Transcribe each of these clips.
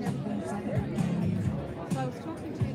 So I was talking to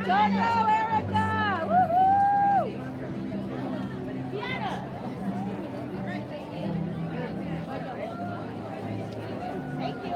Don't go, Erica! Woohoo! Thank you.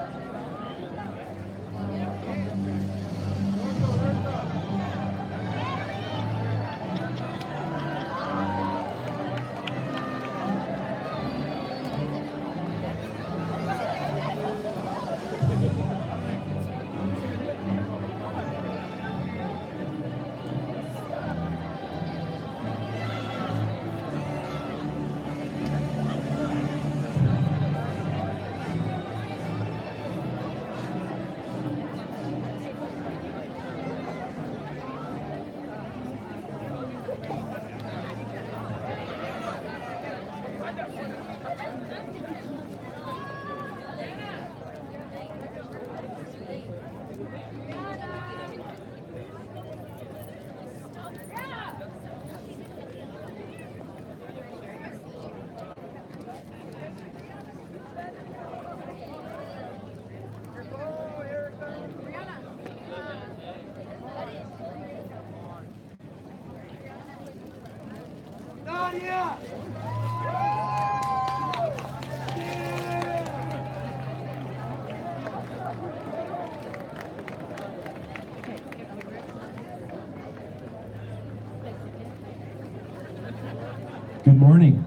Good morning.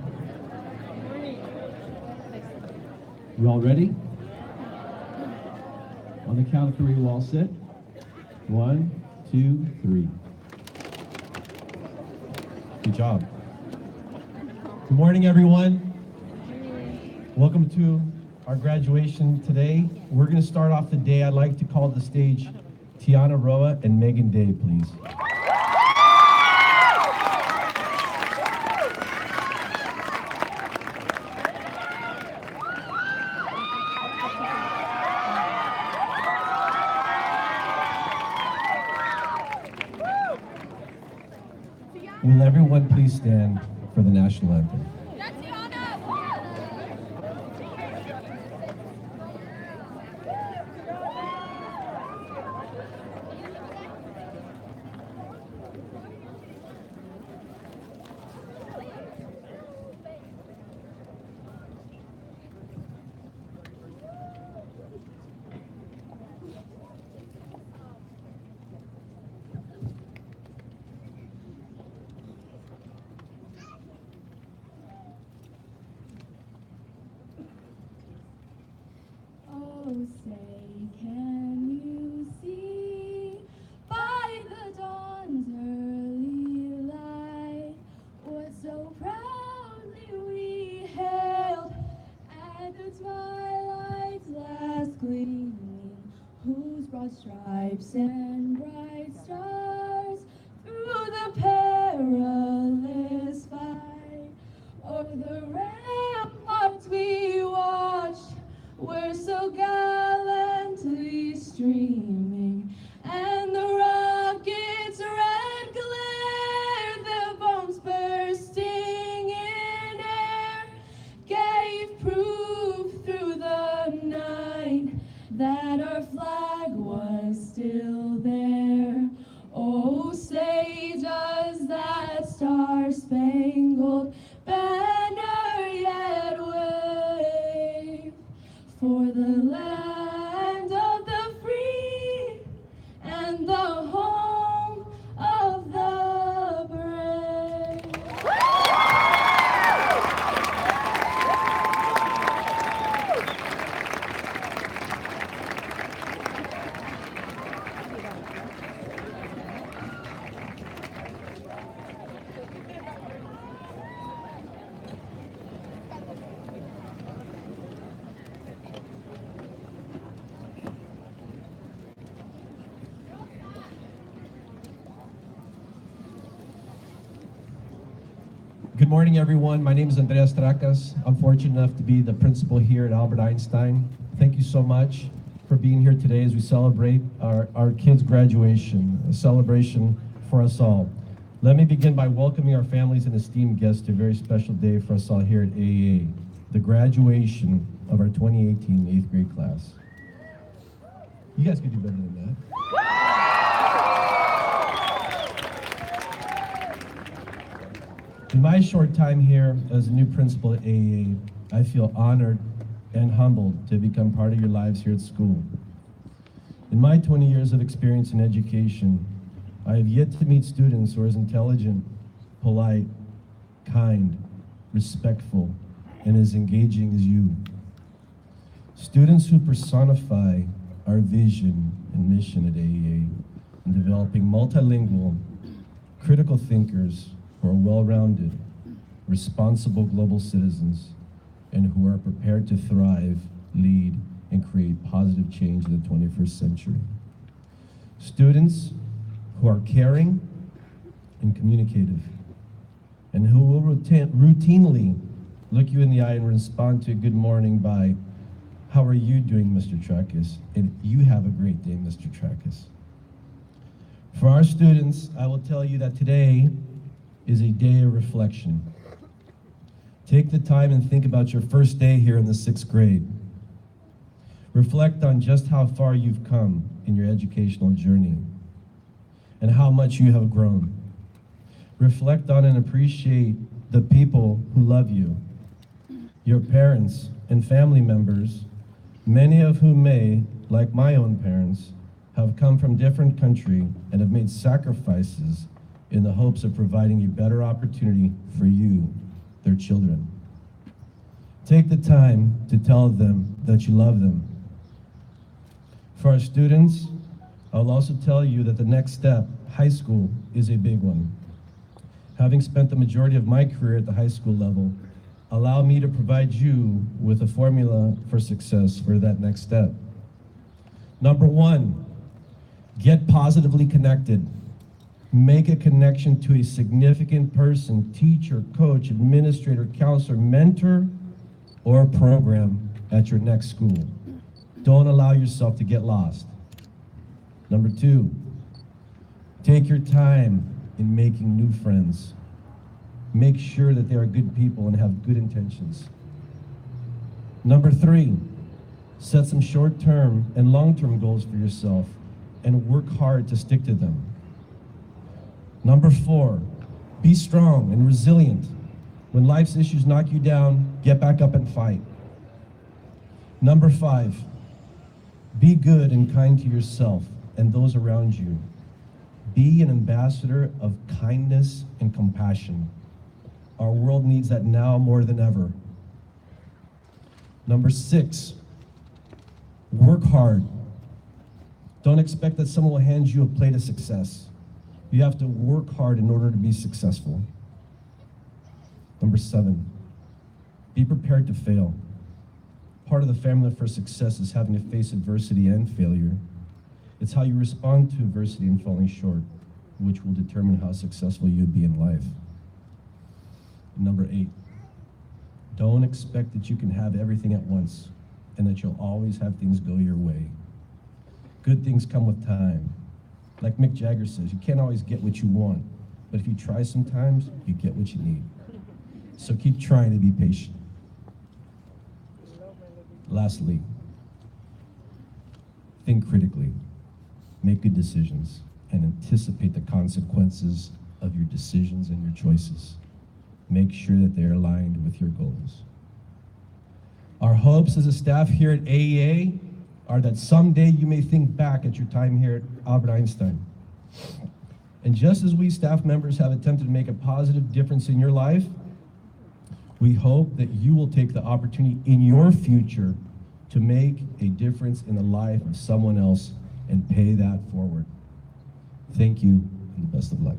You all ready? On the count of three, you all sit. 1, 2, 3. Good job. Good morning, everyone. Welcome to our graduation today. We're going to start off the day. I'd like to call to the stage Tiana Roa and Megan Day, please. Will everyone please stand for the national anthem? Oh, say, can you see by the dawn's early light what so proudly we hailed at the twilight's last gleaming, whose broad stripes and bright stars through the perilous fight o'er the ramparts we watched were so gallantly streaming, and the rocket's red glare, the bombs bursting in air, gave proof through the night that our flag was still there. Oh, say does that star-spangled banner yet wave for the land of the free and the home of the brave. Good morning, everyone. My name is Andreas Tracas. I'm fortunate enough to be the principal here at Albert Einstein. Thank you so much for being here today as we celebrate our kids' graduation, a celebration for us all. Let me begin by welcoming our families and esteemed guests to a very special day for us all here at AEA, the graduation of our 2018 8th grade class. You guys could do better than that. In my short time here as a new principal at AEA, I feel honored and humbled to become part of your lives here at school. In my 20 years of experience in education, I have yet to meet students who are as intelligent, polite, kind, respectful, and as engaging as you. Students who personify our vision and mission at AEA in developing multilingual, critical thinkers who are well-rounded, responsible global citizens, and who are prepared to thrive, lead, and create positive change in the 21st century. Students who are caring and communicative, and who will routinely look you in the eye and respond to a good morning by, "How are you doing, Mr. Tracus?" And "You have a great day, Mr. Tracus." For our students, I will tell you that today is a day of reflection. Take the time and think about your first day here in the 6th grade. Reflect on just how far you've come in your educational journey and how much you have grown. Reflect on and appreciate the people who love you, your parents and family members, many of whom may, like my own parents, have come from different countries and have made sacrifices in the hopes of providing a better opportunity for you, their children. Take the time to tell them that you love them. For our students, I'll also tell you that the next step, high school, is a big one. Having spent the majority of my career at the high school level, allow me to provide you with a formula for success for that next step. Number 1, get positively connected. Make a connection to a significant person, teacher, coach, administrator, counselor, mentor, or program at your next school. Don't allow yourself to get lost. Number 2, take your time in making new friends. Make sure that they are good people and have good intentions. Number 3, set some short-term and long-term goals for yourself and work hard to stick to them. Number 4, be strong and resilient. When life's issues knock you down, get back up and fight. Number 5, be good and kind to yourself and those around you. Be an ambassador of kindness and compassion. Our world needs that now more than ever. Number 6, work hard. Don't expect that someone will hand you a plate of success. You have to work hard in order to be successful. Number 7, be prepared to fail. Part of the formula for success is having to face adversity and failure. It's how you respond to adversity and falling short, which will determine how successful you'll be in life. Number 8, don't expect that you can have everything at once and that you'll always have things go your way. Good things come with time. Like Mick Jagger says, you can't always get what you want, but if you try sometimes, you get what you need. So keep trying to be patient. Lastly, think critically, make good decisions, and anticipate the consequences of your decisions and your choices. Make sure that they're aligned with your goals. Our hopes as a staff here at AEA are that someday you may think back at your time here at Albert Einstein. And just as we staff members have attempted to make a positive difference in your life, we hope that you will take the opportunity in your future to make a difference in the life of someone else and pay that forward. Thank you, and the best of luck.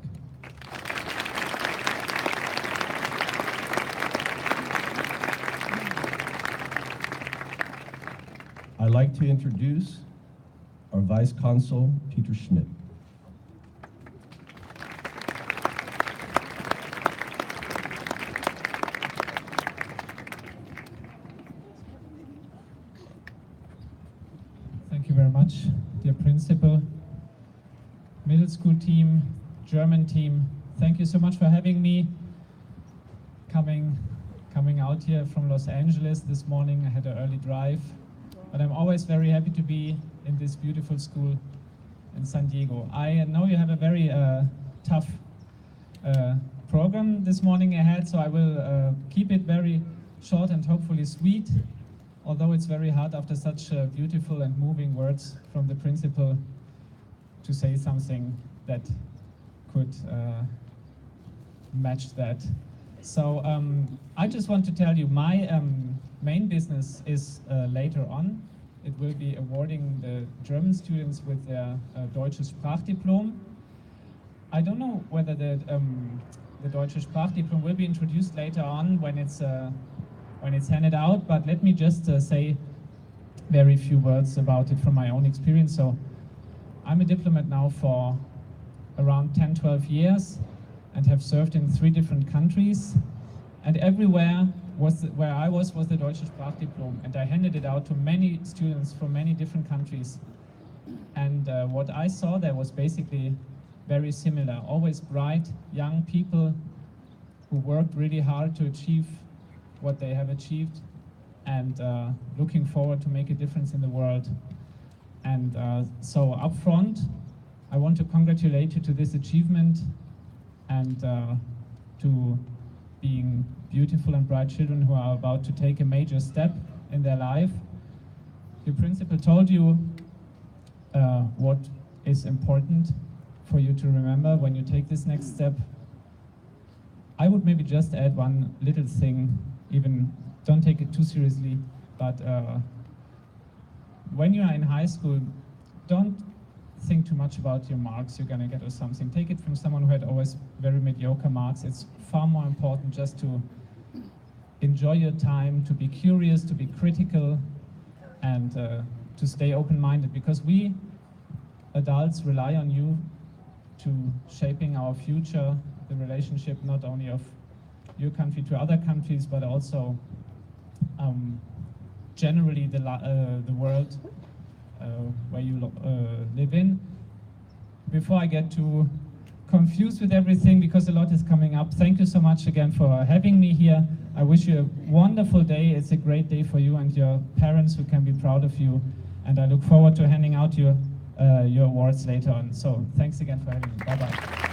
I'd like to introduce our Vice Consul, Peter Schmidt. Thank you very much, dear Principal, middle school team, German team. Thank you so much for having me. Coming out here from Los Angeles this morning, I had an early drive, but I'm always very happy to be in this beautiful school in San Diego. I know you have a very tough program this morning ahead, so I will keep it very short and hopefully sweet, although it's very hard after such beautiful and moving words from the principal to say something that could match that. So I just want to tell you my main business is later on. It will be awarding the German students with their Deutsches Sprachdiplom. I don't know whether the Deutsche Sprachdiplom will be introduced later on when it's handed out, but let me just say very few words about it from my own experience. So I'm a diplomat now for around 10-12 years and have served in 3 different countries, and everywhere where I was the Deutsche Sprachdiplom, and I handed it out to many students from many different countries. And what I saw there was basically very similar. Always bright, young people who worked really hard to achieve what they have achieved, and looking forward to make a difference in the world. And so up front, I want to congratulate you to this achievement and to being beautiful and bright children who are about to take a major step in their life. Your principal told you what is important for you to remember when you take this next step. I would maybe just add one little thing, even don't take it too seriously, but when you are in high school, don't think too much about your marks you're gonna get or something. Take it from someone who had always very mediocre marks. It's far more important just to enjoy your time, to be curious, to be critical, and to stay open-minded, because we adults rely on you to shaping our future, the relationship not only of your country to other countries, but also generally the world where you live in. Before I get too confused with everything, because a lot is coming up, thank you so much again for having me here. I wish you a wonderful day. It's a great day for you and your parents who can be proud of you. And I look forward to handing out your awards later on. So thanks again for having me. Bye-bye.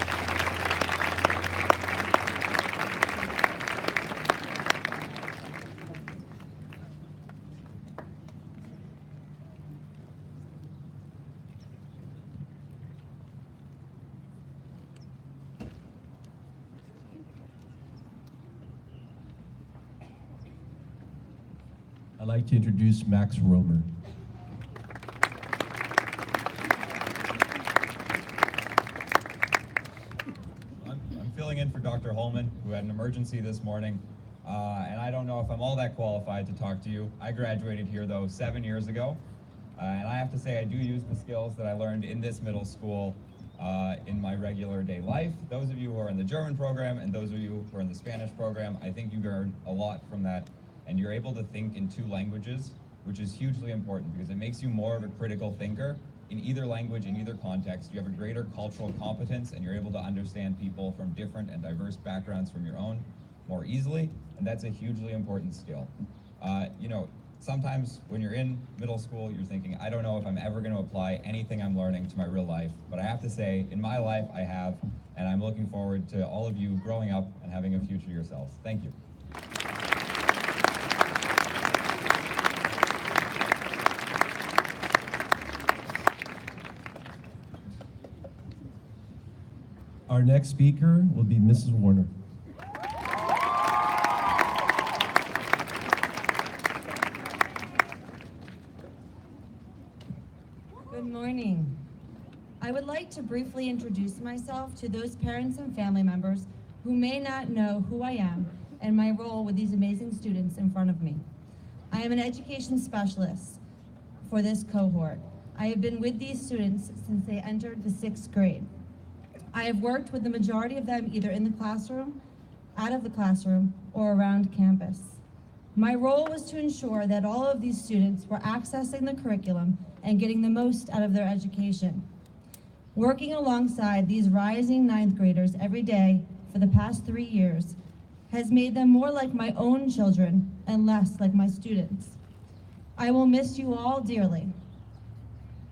I'd like to introduce Max Romer. I'm filling in for Dr. Holman, who had an emergency this morning, and I don't know if I'm all that qualified to talk to you. I graduated here, though, 7 years ago, and I have to say I do use the skills that I learned in this middle school in my regular day life. Those of you who are in the German program and those of you who are in the Spanish program, I think you learned a lot from that. And you're able to think in 2 languages, which is hugely important because it makes you more of a critical thinker in either language, in either context. You have a greater cultural competence and you're able to understand people from different and diverse backgrounds from your own more easily, and that's a hugely important skill. You know, sometimes when you're in middle school, you're thinking, I don't know if I'm ever going to apply anything I'm learning to my real life, but I have to say, in my life, I have, and I'm looking forward to all of you growing up and having a future yourselves. Thank you. Our next speaker will be Mrs. Warner. Good morning. I would like to briefly introduce myself to those parents and family members who may not know who I am and my role with these amazing students in front of me. I am an education specialist for this cohort. I have been with these students since they entered the 6th grade. I have worked with the majority of them either in the classroom, out of the classroom, or around campus. My role was to ensure that all of these students were accessing the curriculum and getting the most out of their education. Working alongside these rising 9th graders every day for the past 3 years has made them more like my own children and less like my students. I will miss you all dearly.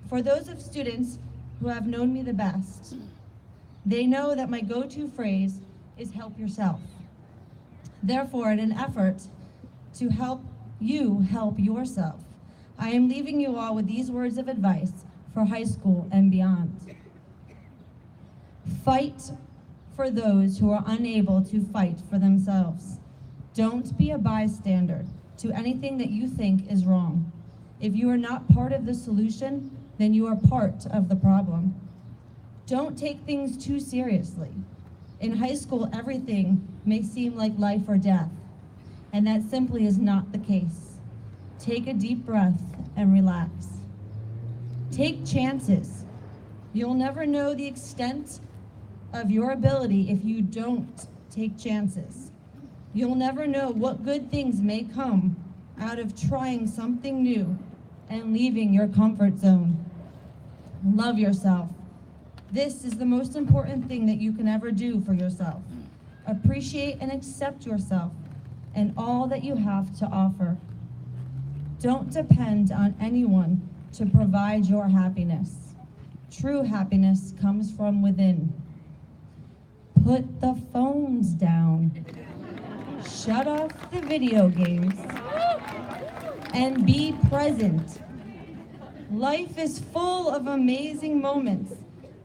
For those of students who have known me the best, they know that my go-to phrase is help yourself. Therefore, in an effort to help you help yourself, I am leaving you all with these words of advice for high school and beyond. Fight for those who are unable to fight for themselves. Don't be a bystander to anything that you think is wrong. If you are not part of the solution, then you are part of the problem. Don't take things too seriously. In high school, everything may seem like life or death, and that simply is not the case. Take a deep breath and relax. Take chances. You'll never know the extent of your ability if you don't take chances. You'll never know what good things may come out of trying something new and leaving your comfort zone. Love yourself. This is the most important thing that you can ever do for yourself. Appreciate and accept yourself and all that you have to offer. Don't depend on anyone to provide your happiness. True happiness comes from within. Put the phones down. Shut off the video games. And be present. Life is full of amazing moments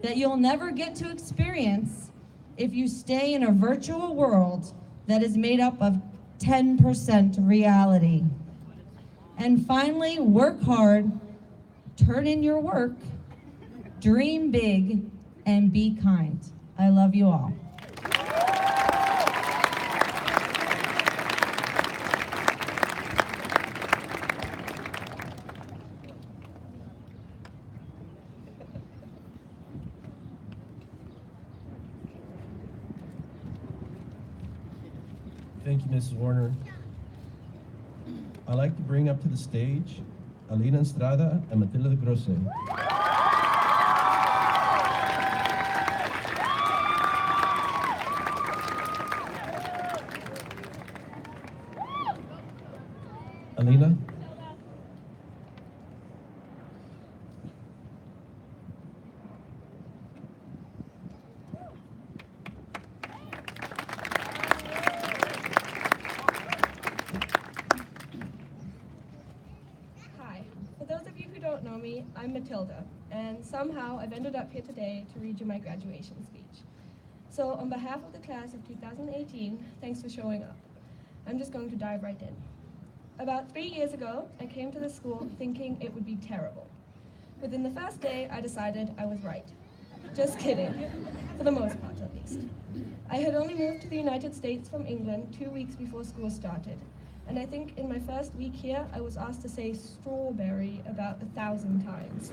that you'll never get to experience if you stay in a virtual world that is made up of 10% reality. And finally, work hard, turn in your work, dream big, and be kind. I love you all. Thank you, Mrs. Warner. I'd like to bring up to the stage Alina Estrada and Matilda Grosse. Alina? Hi. For those of you who don't know me, I'm Matilda, and somehow I've ended up here today to read you my graduation speech. So on behalf of the class of 2018, thanks for showing up. I'm just going to dive right in. About 3 years ago, I came to the school thinking it would be terrible. Within the first day, I decided I was right. Just kidding, for the most part at least. I had only moved to the United States from England 2 weeks before school started, and I think in my first week here, I was asked to say strawberry about 1,000 times.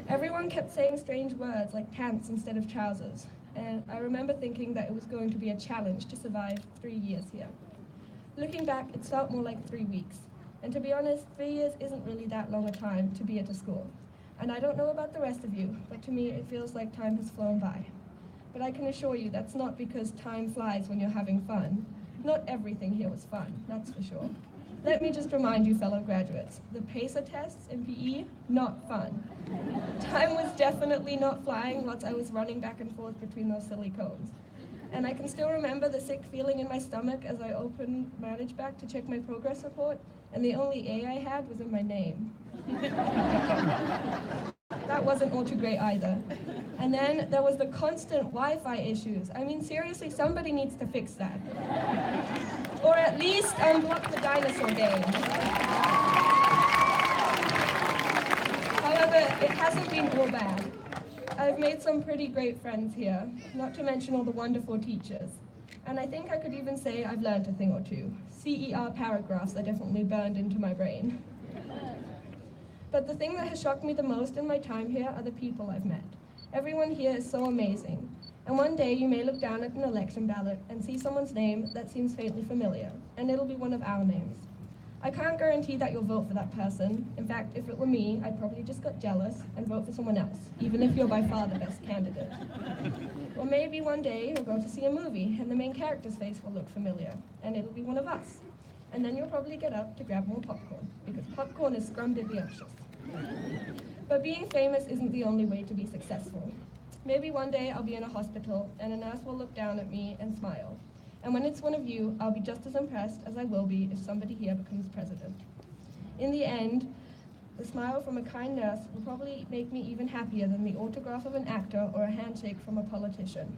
Everyone kept saying strange words like pants instead of trousers, and I remember thinking that it was going to be a challenge to survive 3 years here. Looking back, it felt more like 3 weeks. And to be honest, 3 years isn't really that long a time to be at a school. And I don't know about the rest of you, but to me it feels like time has flown by. But I can assure you that's not because time flies when you're having fun. Not everything here was fun, that's for sure. Let me just remind you, fellow graduates, the PACER tests in PE, not fun. Time was definitely not flying whilst I was running back and forth between those silly cones. And I can still remember the sick feeling in my stomach as I opened Manage Back to check my progress report, and the only A I had was in my name. That wasn't all too great either. And then there was the constant Wi-Fi issues. I mean, seriously, somebody needs to fix that. Or at least unblock the dinosaur game. However, it hasn't been all bad. I've made some pretty great friends here, not to mention all the wonderful teachers. And I think I could even say I've learned a thing or two. CER paragraphs are definitely burned into my brain. But the thing that has shocked me the most in my time here are the people I've met. Everyone here is so amazing. And one day you may look down at an election ballot and see someone's name that seems faintly familiar, and it'll be one of our names. I can't guarantee that you'll vote for that person. In fact, if it were me, I'd probably just get jealous and vote for someone else, even if you're by far the best candidate. Or maybe one day you'll go to see a movie and the main character's face will look familiar, and it'll be one of us. And then you'll probably get up to grab more popcorn, because popcorn is scrumdiddlyumptious. But being famous isn't the only way to be successful. Maybe one day I'll be in a hospital and a nurse will look down at me and smile. And when it's one of you, I'll be just as impressed as I will be if somebody here becomes president. In the end, the smile from a kind nurse will probably make me even happier than the autograph of an actor or a handshake from a politician.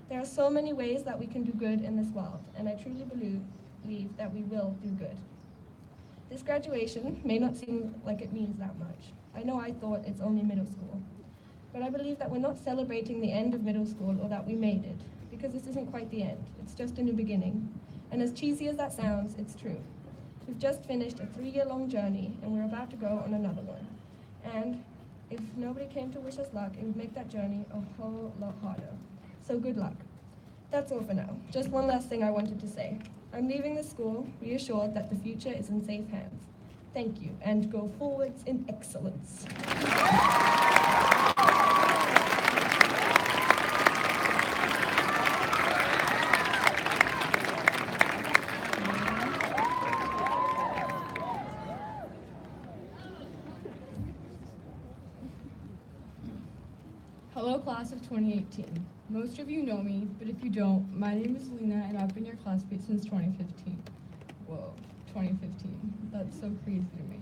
There are so many ways that we can do good in this world, and I truly believe that we will do good. This graduation may not seem like it means that much. I know I thought it's only middle school. But I believe that we're not celebrating the end of middle school or that we made it, because this isn't quite the end. It's just a new beginning. And as cheesy as that sounds, it's true. We've just finished a 3-year-long journey, and we're about to go on another one. And if nobody came to wish us luck, it would make that journey a whole lot harder. So good luck. That's all for now. Just one last thing I wanted to say. I'm leaving the school reassured that the future is in safe hands. Thank you, and go forwards in excellence. Hello, class of 2018. Most of you know me, but if you don't, my name is Lena, and I've been your classmate since 2015. Whoa, 2015. That's so crazy to me.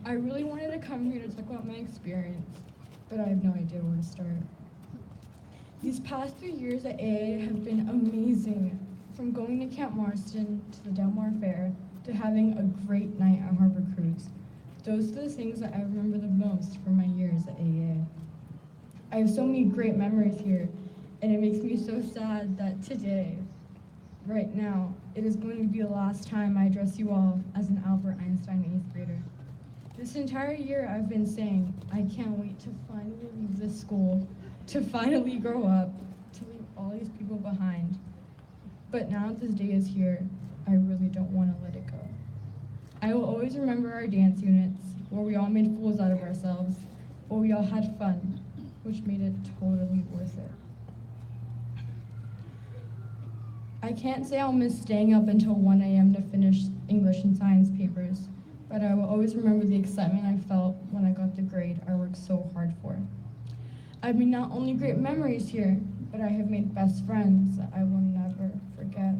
I really wanted to come here to talk about my experience, but I have no idea where to start. These past 3 years at AA have been amazing. From going to Camp Marston to the Delmar Fair to having a great night at Harbor Cruise. Those are the things that I remember the most from my years at AA. I have so many great memories here, and it makes me so sad that today, right now, it is going to be the last time I address you all as an Albert Einstein 8th grader. This entire year I've been saying, I can't wait to finally leave this school, to finally grow up, to leave all these people behind. But now that this day is here, I really don't want to let it go. I will always remember our dance units, where we all made fools out of ourselves, where we all had fun, which made it totally worth it. I can't say I'll miss staying up until 1 a.m. to finish English and science papers, but I will always remember the excitement I felt when I got the grade I worked so hard for. I've made not only great memories here, but I have made best friends that I will never forget.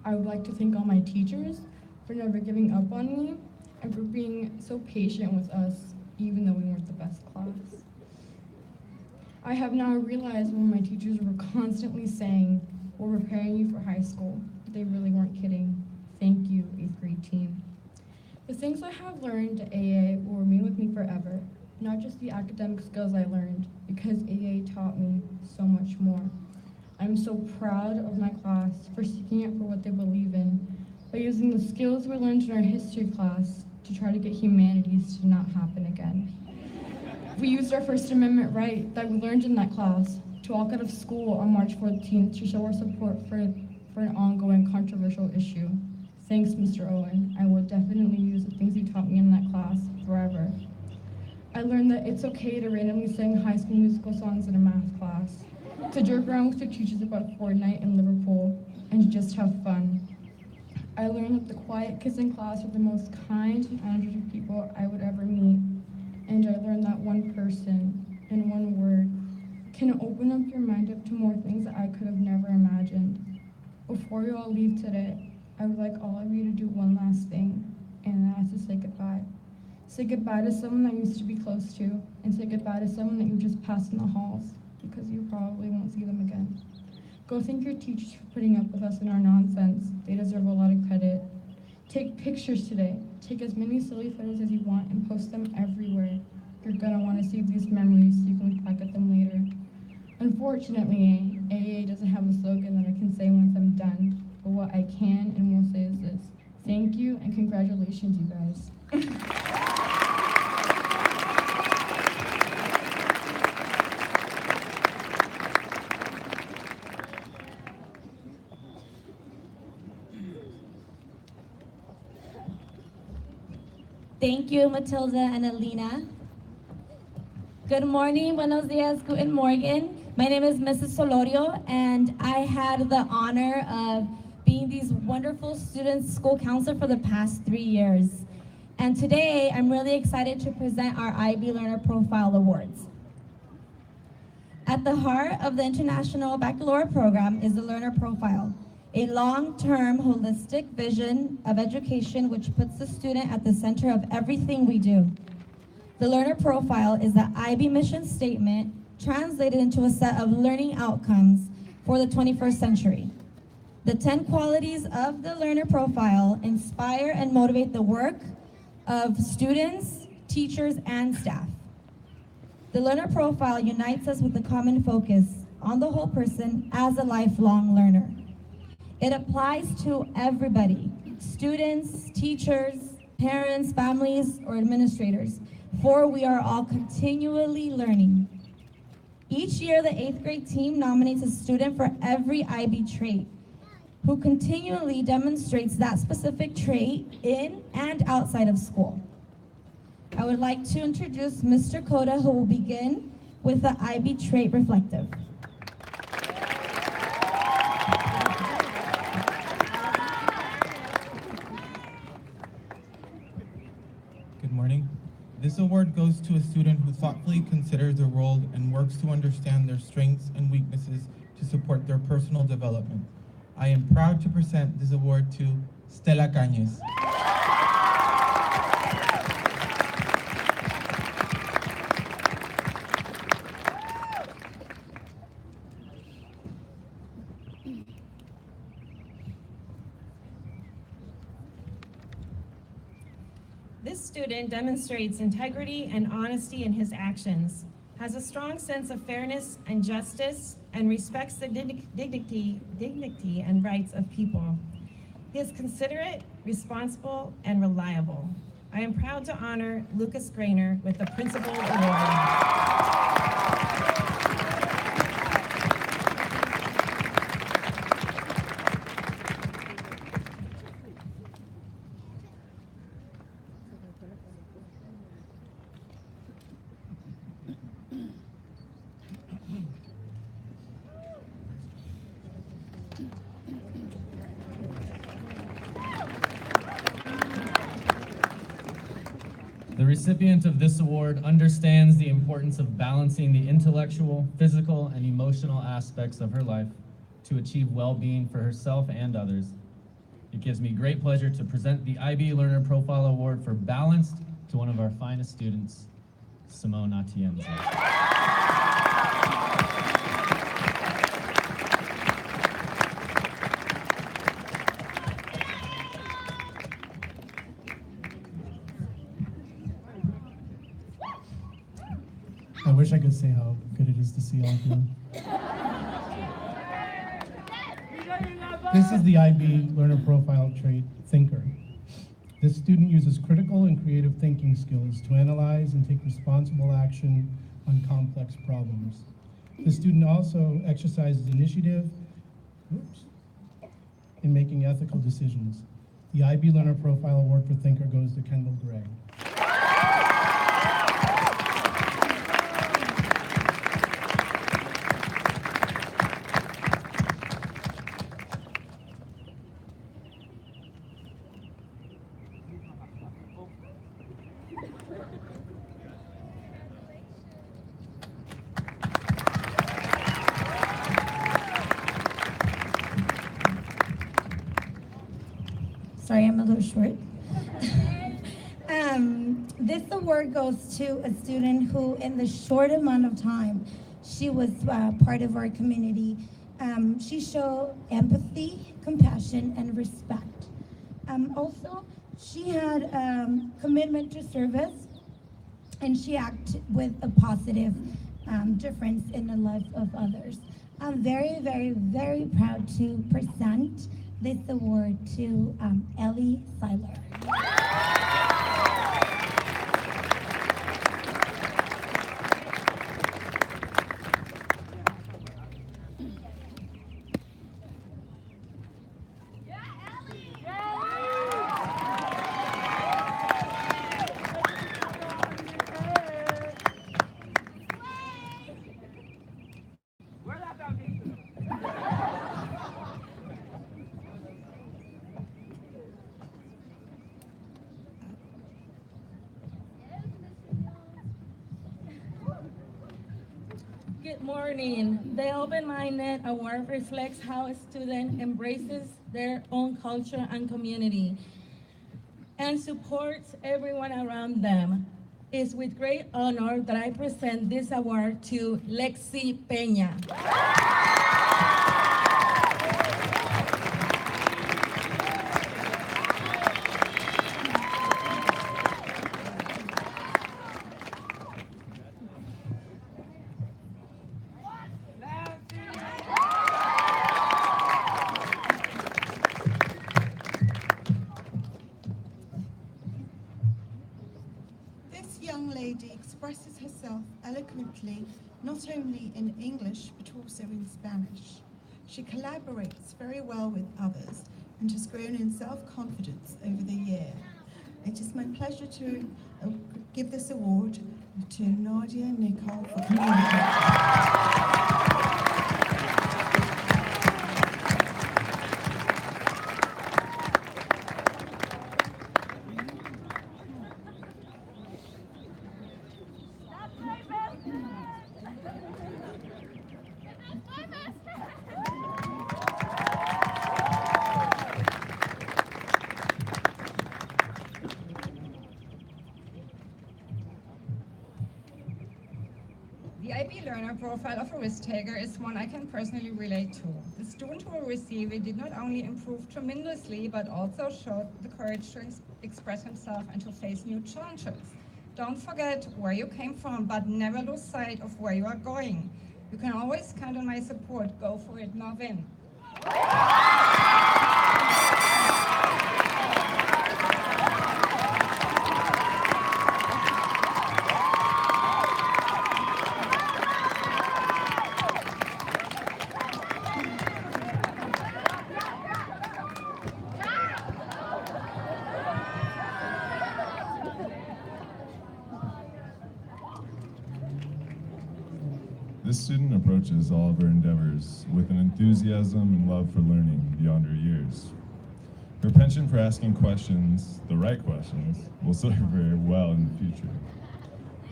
I would like to thank all my teachers for never giving up on me and for being so patient with us, even though we weren't the best class. I have now realized when my teachers were constantly saying, we're preparing you for high school, they really weren't kidding. Thank you, 8th grade team. The things I have learned at AA will remain with me forever, not just the academic skills I learned, because AA taught me so much more. I'm so proud of my class for seeking out for what they believe in, by using the skills we learned in our history class to try to get humanities to not happen again. We used our First Amendment right that we learned in that class to walk out of school on March 14th to show our support for an ongoing controversial issue. Thanks, Mr. Owen. I will definitely use the things you taught me in that class forever. I learned that it's okay to randomly sing High School Musical songs in a math class, to joke around with your teachers about Fortnite in Liverpool, and to just have fun. I learned that the quiet kids in class are the most kind and energetic people I would ever meet. And I learned that one person, in one word, can open up your mind up to more things that I could have never imagined. Before you all leave today, I would like all of you to do one last thing, and that is to say goodbye. Say goodbye to someone that you used to be close to, and say goodbye to someone that you just passed in the halls, because you probably won't see them again. Go thank your teachers for putting up with us and our nonsense. They deserve a lot of credit. Take pictures today. Take as many silly photos as you want and post them everywhere. You're gonna want to save these memories so you can look back at them later. Unfortunately, AA doesn't have a slogan that I can say once I'm done, but what I can and will say is this. Thank you and congratulations, you guys. Thank you, Matilda and Alina. Good morning, buenos dias, guten morgen. My name is Mrs. Solorio, and I had the honor of being these wonderful students' school counselor for the past 3 years. And today, I'm really excited to present our IB Learner Profile Awards. At the heart of the International Baccalaureate program is the learner profile, a long-term holistic vision of education which puts the student at the center of everything we do. The learner profile is the IB mission statement translated into a set of learning outcomes for the 21st century. The 10 qualities of the learner profile inspire and motivate the work of students, teachers, and staff. The learner profile unites us with a common focus on the whole person as a lifelong learner. It applies to everybody, students, teachers, parents, families, or administrators, for we are all continually learning. Each year, the 8th grade team nominates a student for every IB trait who continually demonstrates that specific trait in and outside of school. I would like to introduce Mr. Koda, who will begin with the IB trait reflective. Good morning. This award goes to a student who thoughtfully considers their role and works to understand their strengths and weaknesses to support their personal development. I am proud to present this award to Stella Cañez. This student demonstrates integrity and honesty in his actions, has a strong sense of fairness and justice, and respects the dignity and rights of people. He is considerate, responsible, and reliable. I am proud to honor Lucas Grainer with the Principal Award. The recipient of this award understands the importance of balancing the intellectual, physical, and emotional aspects of her life to achieve well-being for herself and others. It gives me great pleasure to present the IB Learner Profile Award for Balanced to one of our finest students, Simone Atienza. I wish I could say how good it is to see all of you. This is the IB Learner Profile trait, Thinker. This student uses critical and creative thinking skills to analyze and take responsible action on complex problems. This student also exercises initiative in making ethical decisions. The IB Learner Profile Award for Thinker goes to Kendall Gray. Sorry, I'm a little short. This award goes to a student who, in the short amount of time she was part of our community, she showed empathy, compassion, and respect. Also, she had commitment to service, and she acted with a positive difference in the lives of others. I'm very, very, very proud to present this award to Ellie Seiler. Good morning. The Open-Minded Award reflects how a student embraces their own culture and community and supports everyone around them. It's with great honor that I present this award to Lexi Peña. This young lady expresses herself eloquently, not only in English, but also in Spanish. She collaborates very well with others and has grown in self-confidence over the year. It is my pleasure to give this award to Nadia Nicole for communicating. The IB learner profile of a risk taker is one I can personally relate to. The student who will receive it did not only improve tremendously, but also showed the courage to express himself and to face new challenges. Don't forget where you came from, but never lose sight of where you are going. You can always count on my support. Go for it, Marvin. This student approaches all of her endeavors with an enthusiasm and love for learning beyond her years. Her penchant for asking questions, the right questions, will serve her well in the future.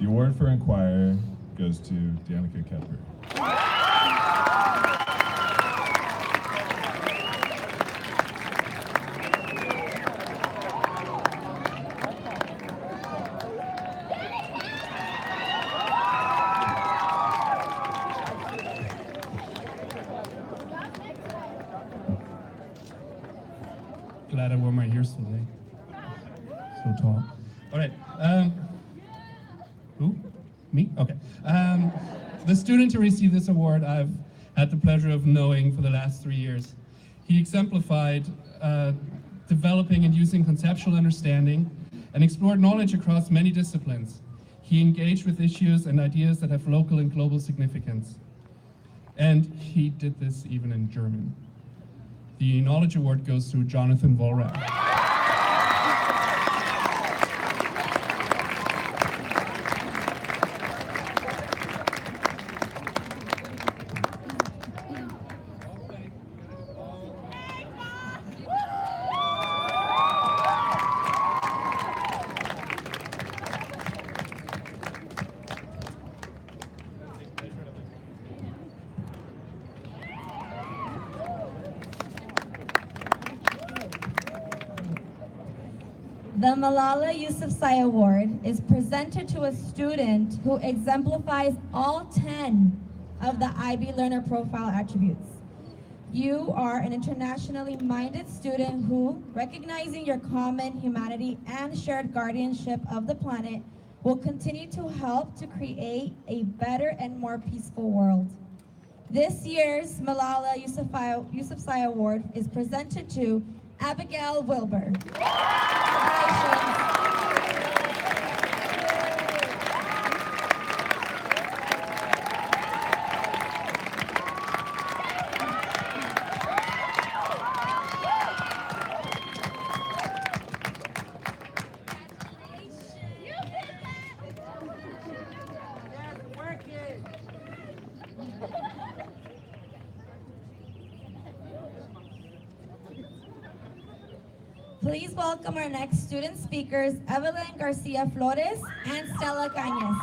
The award for Inquirer goes to Danica Kepper. Glad I wore my ears today. So tall. All right. Who? Me? Okay. The student to receive this award I've had the pleasure of knowing for the last 3 years. He exemplified developing and using conceptual understanding and explored knowledge across many disciplines. He engaged with issues and ideas that have local and global significance. And he did this even in German. The Knowledge Award goes to Jonathan Volrath. The Malala Yousafzai Award is presented to a student who exemplifies all 10 of the IB Learner Profile attributes. You are an internationally minded student who, recognizing your common humanity and shared guardianship of the planet, will continue to help to create a better and more peaceful world. This year's Malala Yousafzai Award is presented to Abigail Wilbur. Please welcome our next student speakers, Evelyn Garcia Flores and Stella Cañas.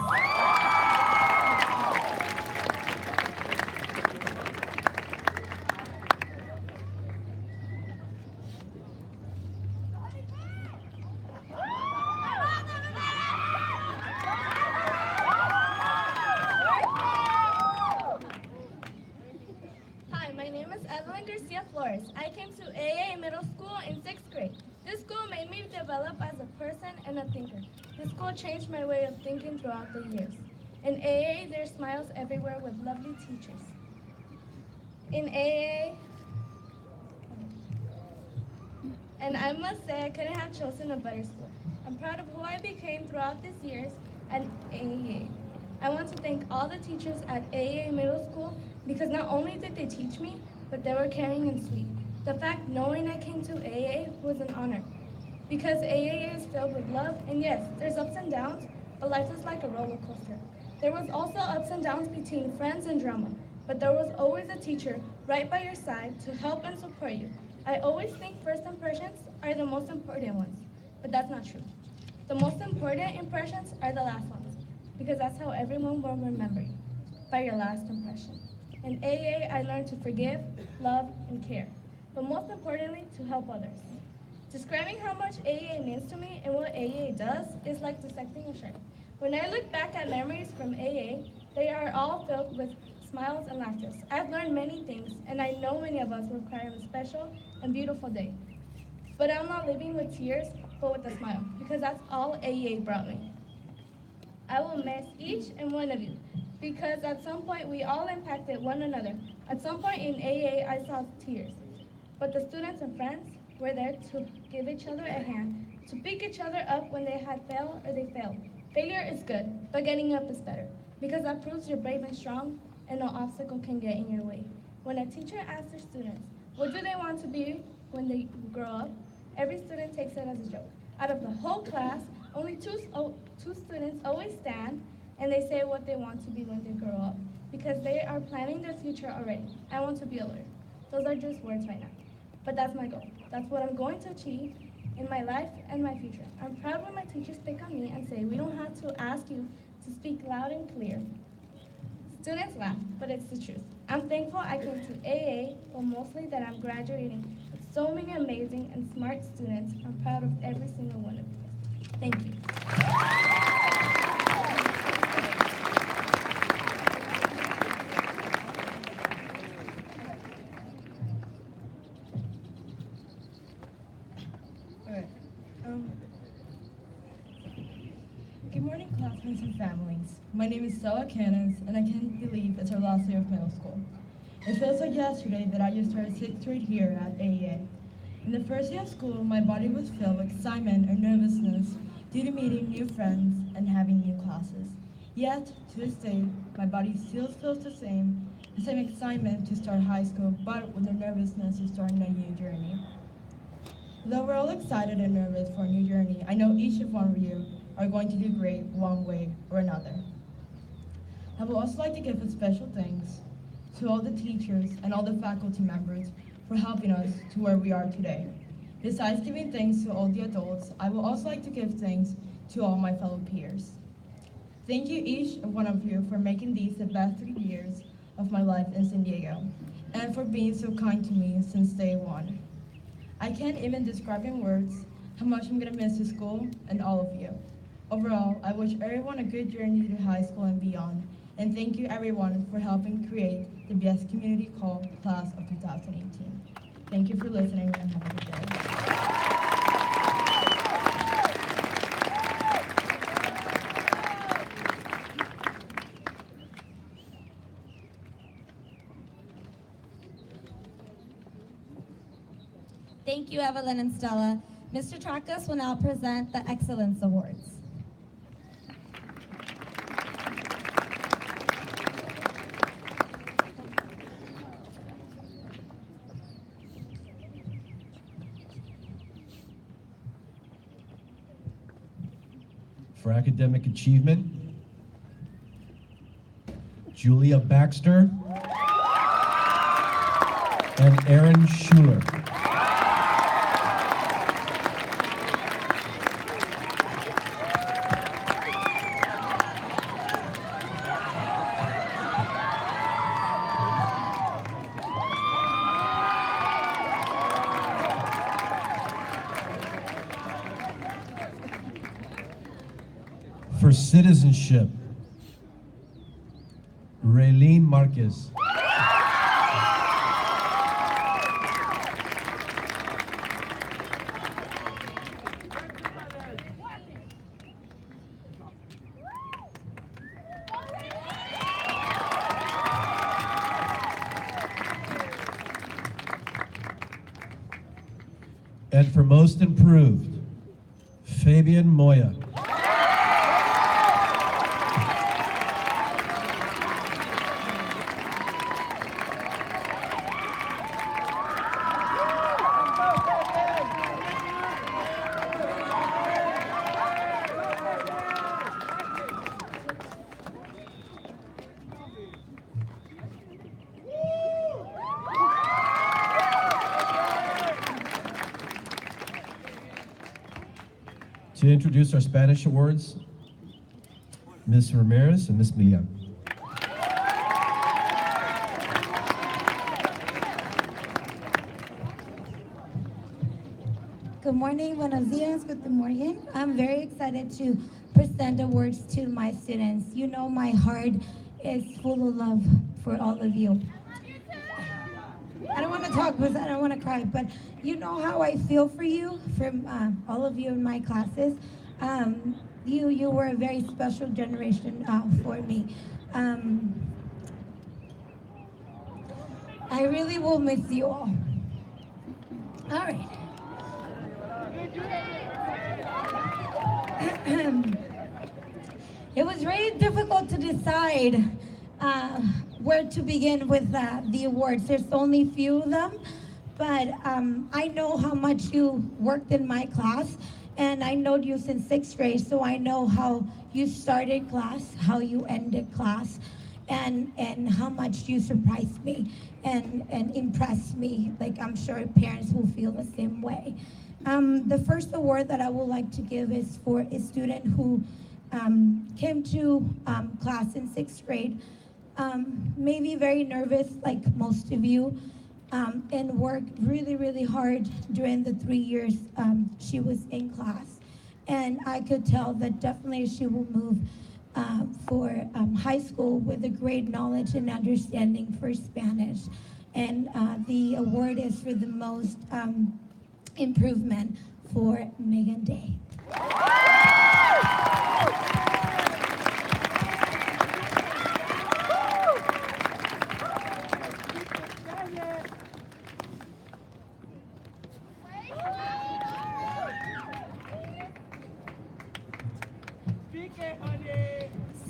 Alicia Flores. I came to AA Middle School in 6th grade. This school made me develop as a person and a thinker. This school changed my way of thinking throughout the years. In AA, there's smiles everywhere with lovely teachers. In AA, and I must say I couldn't have chosen a better school. I'm proud of who I became throughout these years at AEA. I want to thank all the teachers at AEA Middle School because not only did they teach me, but they were caring and sweet. The fact knowing I came to AA was an honor because AA is filled with love, and yes, there's ups and downs, but life is like a roller coaster. There was also ups and downs between friends and drama, but there was always a teacher right by your side to help and support you. I always think first impressions are the most important ones, but that's not true. The most important impressions are the last ones, because that's how everyone will remember you, by your last impression. In AA, I learned to forgive, love, and care, but most importantly, to help others. Describing how much AA means to me and what AA does is like dissecting a shark. When I look back at memories from AA, they are all filled with smiles and laughter. I've learned many things, and I know many of us will cry on a special and beautiful day. But I'm not living with tears, but with a smile, because that's all AA brought me. I will miss each and one of you, because at some point we all impacted one another. At some point in AA, I saw tears, but the students and friends were there to give each other a hand, to pick each other up when they had failed or they failed. Failure is good, but getting up is better, because that proves you're brave and strong, and no obstacle can get in your way. When a teacher asks their students, what do they want to be when they grow up? Every student takes it as a joke. Out of the whole class, only two students always stand and they say what they want to be when they grow up, because they are planning their future already. I want to be a lawyer. Those are just words right now, but that's my goal. That's what I'm going to achieve in my life and my future. I'm proud when my teachers pick on me and say, we don't have to ask you to speak loud and clear. Students laugh, but it's the truth. I'm thankful I came to AA, but mostly that I'm graduating with so many amazing and smart students. I'm proud of every single one of you. Thank you. Good morning, classmates and families. My name is Stella Cannons, and I can't believe it's our last day of middle school. It feels like yesterday that I just started 6th grade here at AEA. In the first day of school, my body was filled with excitement or nervousness due to meeting new friends and having new classes. Yet, to this day, my body still feels the same excitement to start high school, but with the nervousness of starting a new journey. Though we're all excited and nervous for a new journey, I know each of one of you are going to do great one way or another. I would also like to give a special thanks to all the teachers and all the faculty members for helping us to where we are today. Besides giving thanks to all the adults, I would also like to give thanks to all my fellow peers. Thank you each and one of you for making these the best 3 years of my life in San Diego, and for being so kind to me since day one. I can't even describe in words how much I'm gonna miss the school and all of you. Overall, I wish everyone a good journey to high school and beyond, and thank you everyone for helping create the best community called Class of 2018. Thank you for listening and have a good day. Thank you, Evelyn and Stella. Mr. Tracas will now present the Excellence Awards. For academic achievement, Julia Baxter and Aaron Schuler. For citizenship, Raylene Marquez. And for most improved, Fabian Moya. To introduce our Spanish awards, Ms. Ramirez and Ms. Milian. Good morning, buenos dias, good morning. I'm very excited to present awards to my students. You know my heart is full of love for all of you. I don't want to talk because I don't want to cry, but you know how I feel for you, from all of you in my classes. You were a very special generation for me. I really will miss you all. All right. It was really difficult to decide where to begin with the awards. There's only few of them, but I know how much you worked in my class, and I know you since 6th grade, so I know how you started class, how you ended class, and how much you surprised me and impressed me. Like, I'm sure parents will feel the same way. The first award that I would like to give is for a student who came to class in 6th grade, maybe very nervous like most of you, and worked really, really hard during the 3 years she was in class. And I could tell that definitely she will move for high school with a great knowledge and understanding for Spanish. And the award is for the most improvement for Megan Day.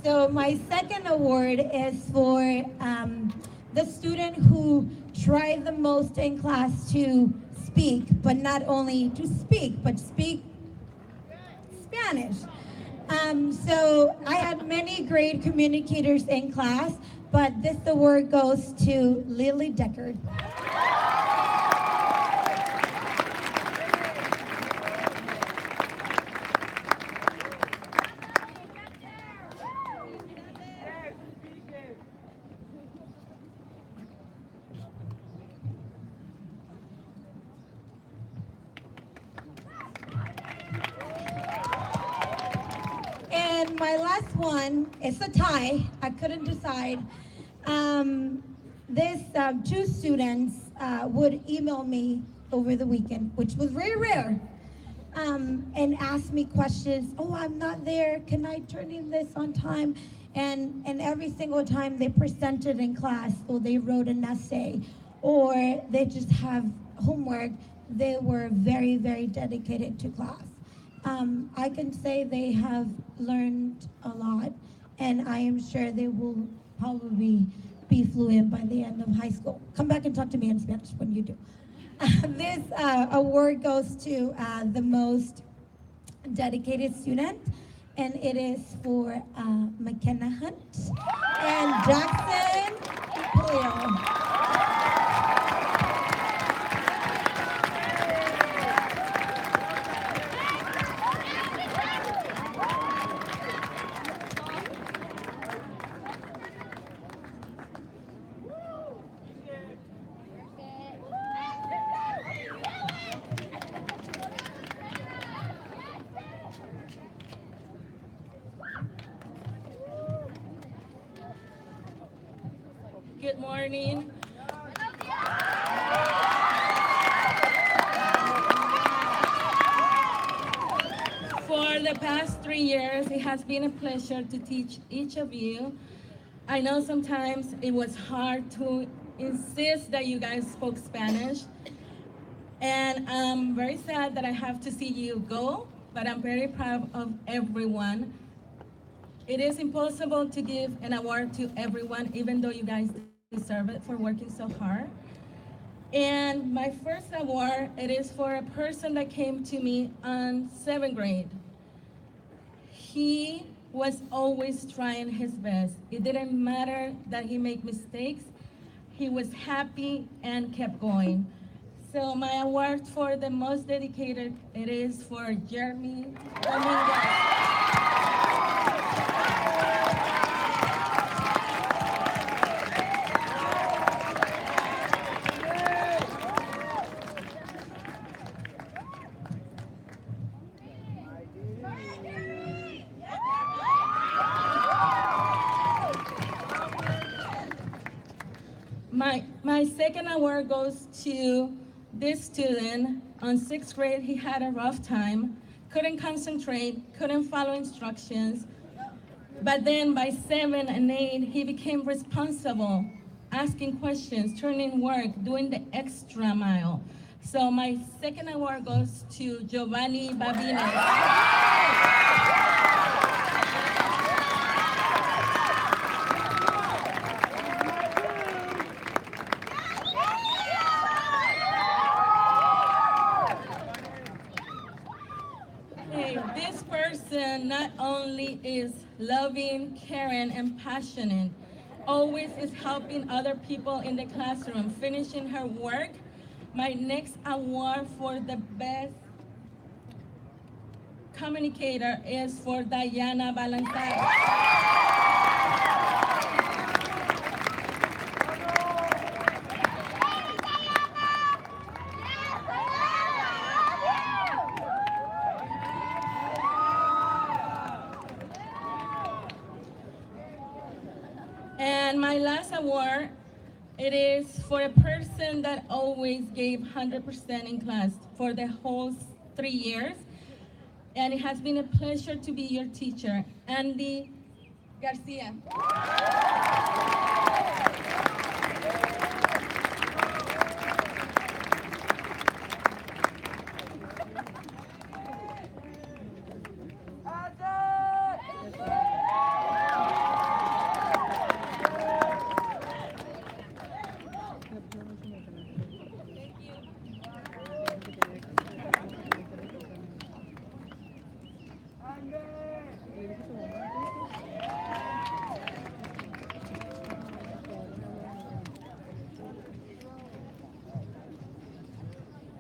So my second award is for the student who tried the most in class to speak, but not only to speak, but speak Spanish. So I had many great communicators in class, but this award goes to Lily Deckard. And my last one is a tie. I couldn't decide. Two students would email me over the weekend, which was very rare, and ask me questions. Oh, I'm not there. Can I turn in this on time? And every single time they presented in class, or they wrote an essay, or they just have homework, they were very, very dedicated to class. I can say they have learned a lot, and I am sure they will probably be fluent by the end of high school. Come back and talk to me in Spanish when you do. This award goes to the most dedicated student, and it is for McKenna Hunt and Jackson Polio. Good morning. For the past 3 years, it has been a pleasure to teach each of you. I know sometimes it was hard to insist that you guys spoke Spanish, And I'm very sad that I have to see you go, but I'm very proud of everyone. It is impossible to give an award to everyone, even though you guys deserve it for working so hard. And my first award, it is for a person that came to me on 7th grade. He was always trying his best. It didn't matter that he made mistakes. He was happy and kept going. So my award for the most dedicated, it is for Jeremy Dominguez. My second award goes to this student. On 6th grade, he had a rough time, couldn't concentrate, couldn't follow instructions. But then by 7 and 8, he became responsible, asking questions, turning work, doing the extra mile. So my second award goes to Giovanni Babines. This person not only is loving, caring, and passionate, always is helping other people in the classroom, finishing her work. My next award for the best communicator is for Diana Balanzar. And my last award, it is for a person that always gave 100% in class for the whole 3 years. And it has been a pleasure to be your teacher, Andy Garcia.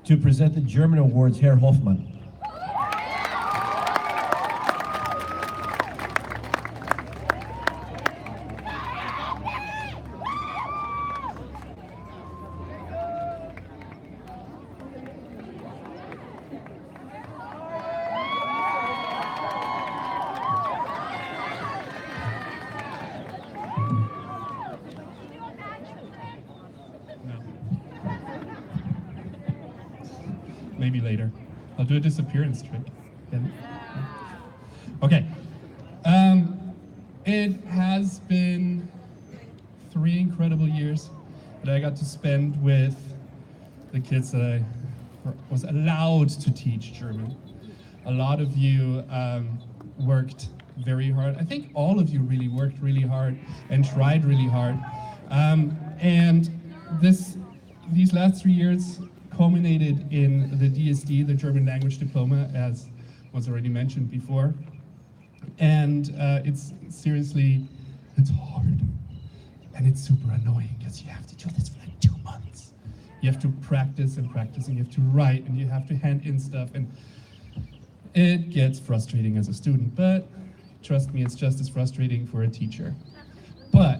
To present the German awards, Herr Hoffmann. Maybe later. I'll do a disappearance trick. Okay. It has been 3 incredible years that I got to spend with the kids that I was allowed to teach German. A lot of you worked very hard. I think all of you really worked really hard and tried really hard. And these last 3 years culminated in the DSD, the German Language Diploma, as was already mentioned before. And it's seriously, it's hard. And it's super annoying because you have to do this for like 2 months. You have to practice and practice, and you have to write, and you have to hand in stuff, and it gets frustrating as a student, but trust me, it's just as frustrating for a teacher. But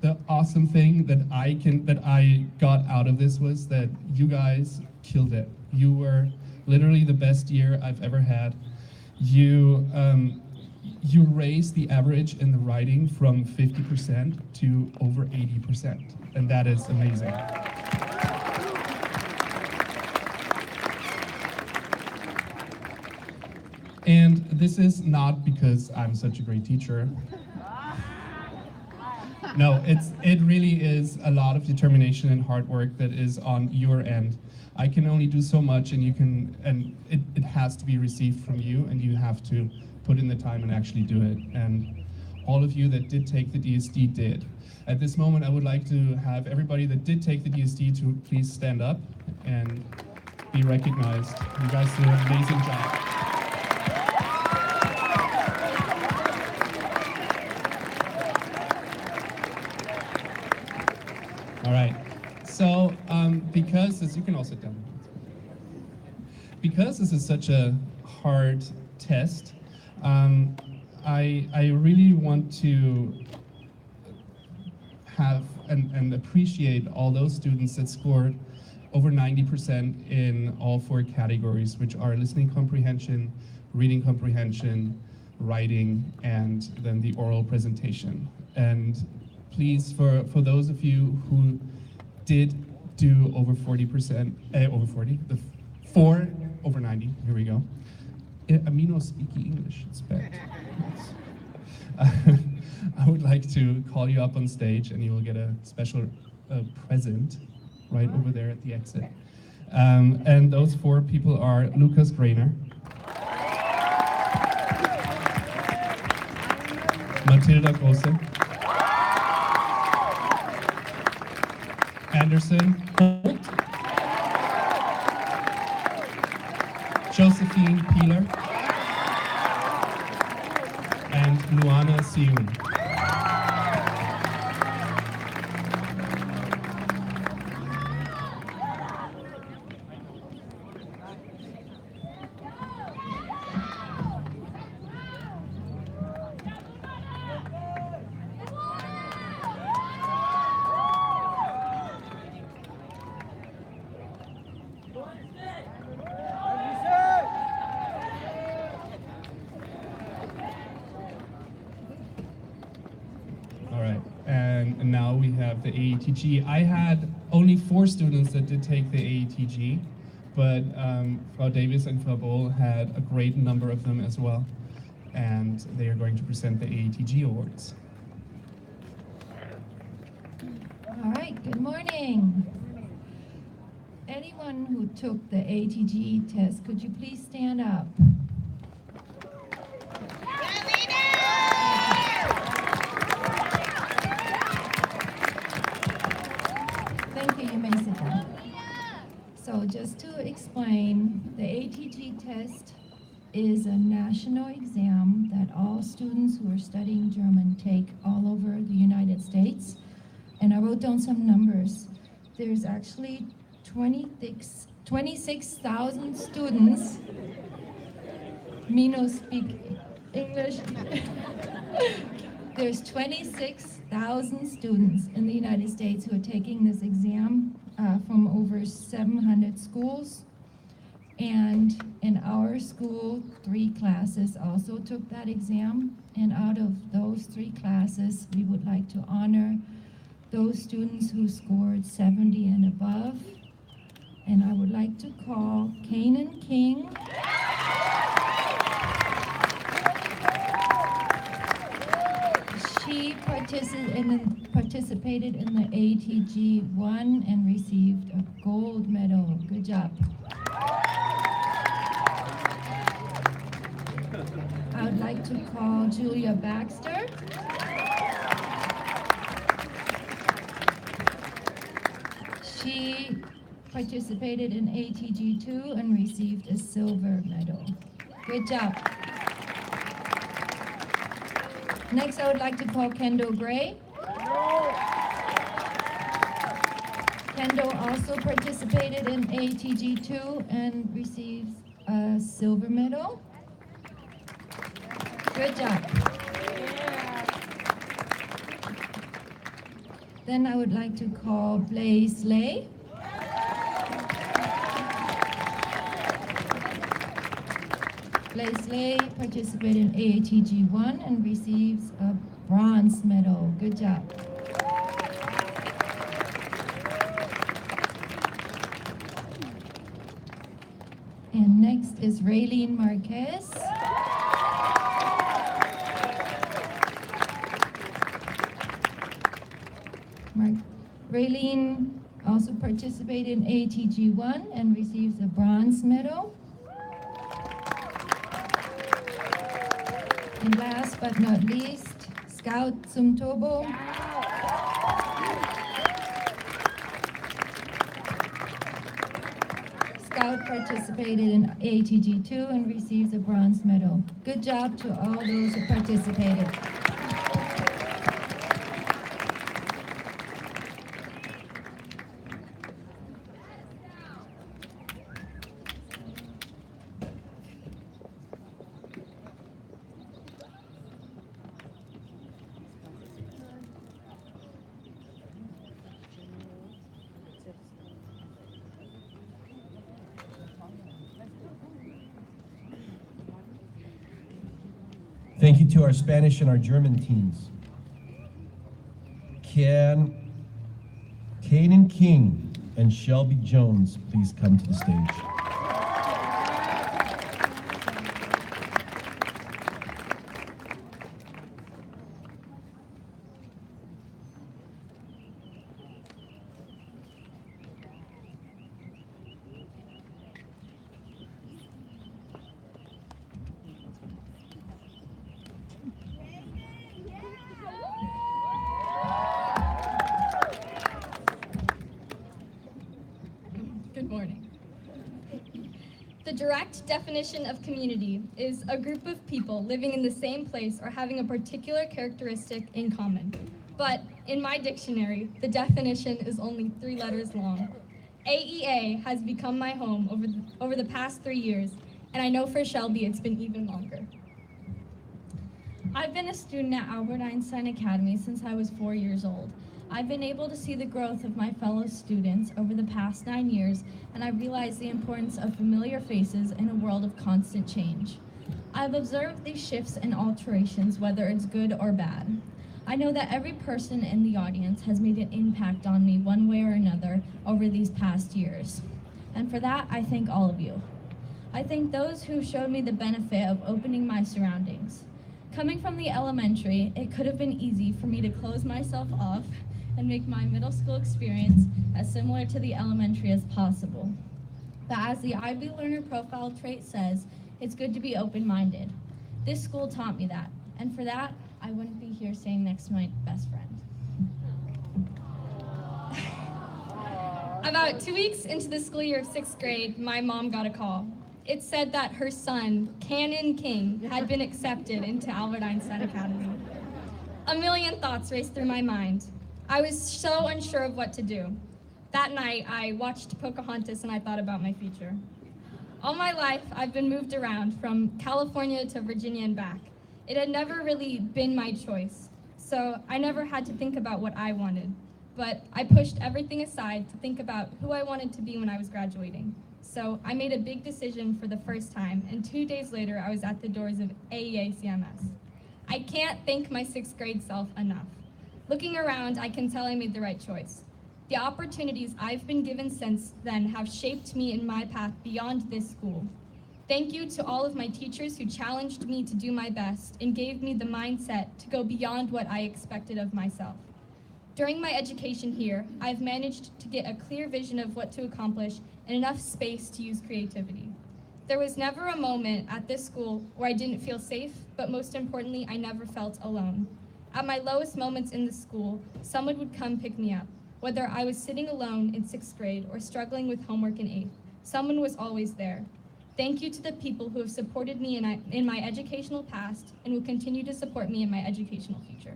the awesome thing that I got out of this was that you guys killed it. You were literally the best year I've ever had. You raised the average in the writing from 50% to over 80%, and that is amazing. And this is not because I'm such a great teacher. No, it really is a lot of determination and hard work that is on your end. I can only do so much, and it has to be received from you, and you have to put in the time and actually do it. And all of you that did take the DSD did. At this moment, I would like to have everybody that did take the DSD to please stand up and be recognized. You guys did an amazing job. All right, so because this, you can all sit down. Because this is such a hard test, I really want to have and appreciate all those students that scored over 90% in all 4 categories, which are listening comprehension, reading comprehension, writing, and then the oral presentation. And please, for those of you who did do over 40%, over 40, the 4 over 90, here we go. Amino speaking English, expect. I would like to call you up on stage and you will get a special present right over there at the exit. And those 4 people are Lucas Grainer, Matilda Grosse, Anderson Holt, Josephine Peeler, and Luana Sioun. And now we have the AETG. I had only 4 students that did take the AETG, but Frau Davis and Frau Bohl had a great number of them as well, and they are going to present the AETG awards. All right, good morning. Anyone who took the AETG test, could you please stand up? Thank you, you may sit down. So just to explain, the AETG test is a national exam that all students who are studying German take all over the United States. And I wrote down some numbers. There's actually 26,000 students. Mino speak English. There's 26,000 students in the United States who are taking this exam from over 700 schools. And in our school, 3 classes also took that exam. And out of those 3 classes, we would like to honor those students who scored 70 and above. And I would like to call Kanan King. She participated in the AETG 1 and received a gold medal. Good job. I would like to call Julia Baxter. She participated in AETG 2 and received a silver medal. Good job. Next, I would like to call Kendo Gray. Kendo also participated in AETG 2 and receives a silver medal. Good job. Then I would like to call Blaze Lay. Blaze Lay participated in AETG 1 and receives a bronze medal. Good job. And next is Raylene Marquez. Raylene also participated in ATG 1 and receives a bronze medal. And last but not least, Scout Sumtobo. Scout participated in ATG 2 and receives a bronze medal. Good job to all those who participated. Thank you to our Spanish and our German teams. Can Kanan King and Shelby Jones please come to the stage? Good morning. The direct definition of community is a group of people living in the same place or having a particular characteristic in common. But in my dictionary, the definition is only 3 letters long. AEA has become my home over the past 3 years, and I know for Shelby it's been even longer. I've been a student at Albert Einstein Academy since I was 4 years old. I've been able to see the growth of my fellow students over the past 9 years, and I realize the importance of familiar faces in a world of constant change. I've observed these shifts and alterations, whether it's good or bad. I know that every person in the audience has made an impact on me one way or another over these past years. And for that, I thank all of you. I thank those who showed me the benefit of opening my surroundings. Coming from the elementary, it could have been easy for me to close myself off and make my middle school experience as similar to the elementary as possible. But as the IB Learner Profile trait says, it's good to be open-minded. This school taught me that, and for that, I wouldn't be here sitting next to my best friend. About 2 weeks into the school year of 6th grade, my mom got a call. It said that her son, Kanan King, had been accepted into Albert Einstein Academy. A million thoughts raced through my mind. I was so unsure of what to do. That night, I watched Pocahontas and I thought about my future. All my life, I've been moved around from California to Virginia and back. It had never really been my choice, so I never had to think about what I wanted. But I pushed everything aside to think about who I wanted to be when I was graduating. So I made a big decision for the first time, and 2 days later, I was at the doors of AEACMS. I can't thank my 6th grade self enough. Looking around, I can tell I made the right choice. The opportunities I've been given since then have shaped me in my path beyond this school. Thank you to all of my teachers who challenged me to do my best and gave me the mindset to go beyond what I expected of myself. During my education here, I've managed to get a clear vision of what to accomplish and enough space to use creativity. There was never a moment at this school where I didn't feel safe, but most importantly, I never felt alone. At my lowest moments in the school, someone would come pick me up. Whether I was sitting alone in 6th grade or struggling with homework in 8th, someone was always there. Thank you to the people who have supported me in my educational past and will continue to support me in my educational future.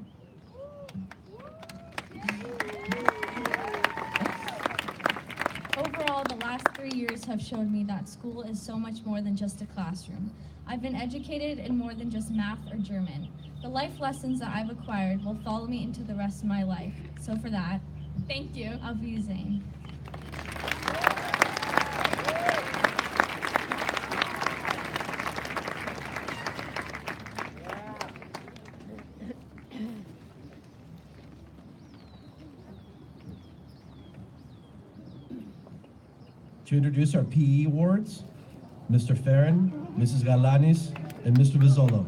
Overall, the last 3 years have shown me that school is so much more than just a classroom. I've been educated in more than just math or German. The life lessons that I've acquired will follow me into the rest of my life. So for that, thank you. Auf Wiedersehen. To introduce our PE awards, Mr. Farron, Mrs. Galanis, and Mr. Vizzolo.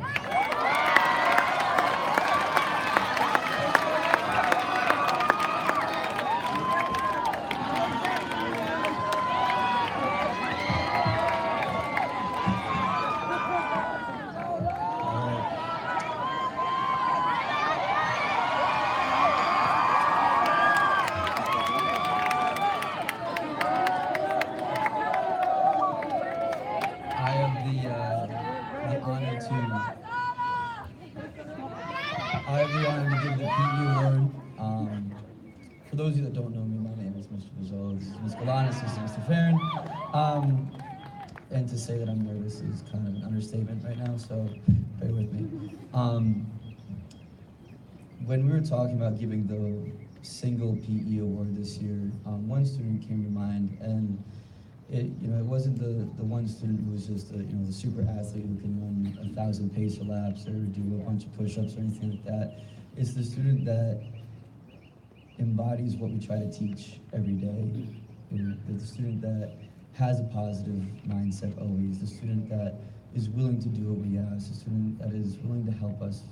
For those of you that don't know me, my name is Mr. Vizzola. This is Ms. Galanis, this is Mr. Farron. And to say that I'm nervous is kind of an understatement right now, so bear with me. When we were talking about giving the single PE award this year, one student came to mind, and it wasn't the one student who was just the super athlete who can run 1,000 pacer laps or do a bunch of push-ups or anything like that. It's the student that embodies what we try to teach every day. The student that has a positive mindset always, the student that is willing to do what we ask, the student that is willing to help us,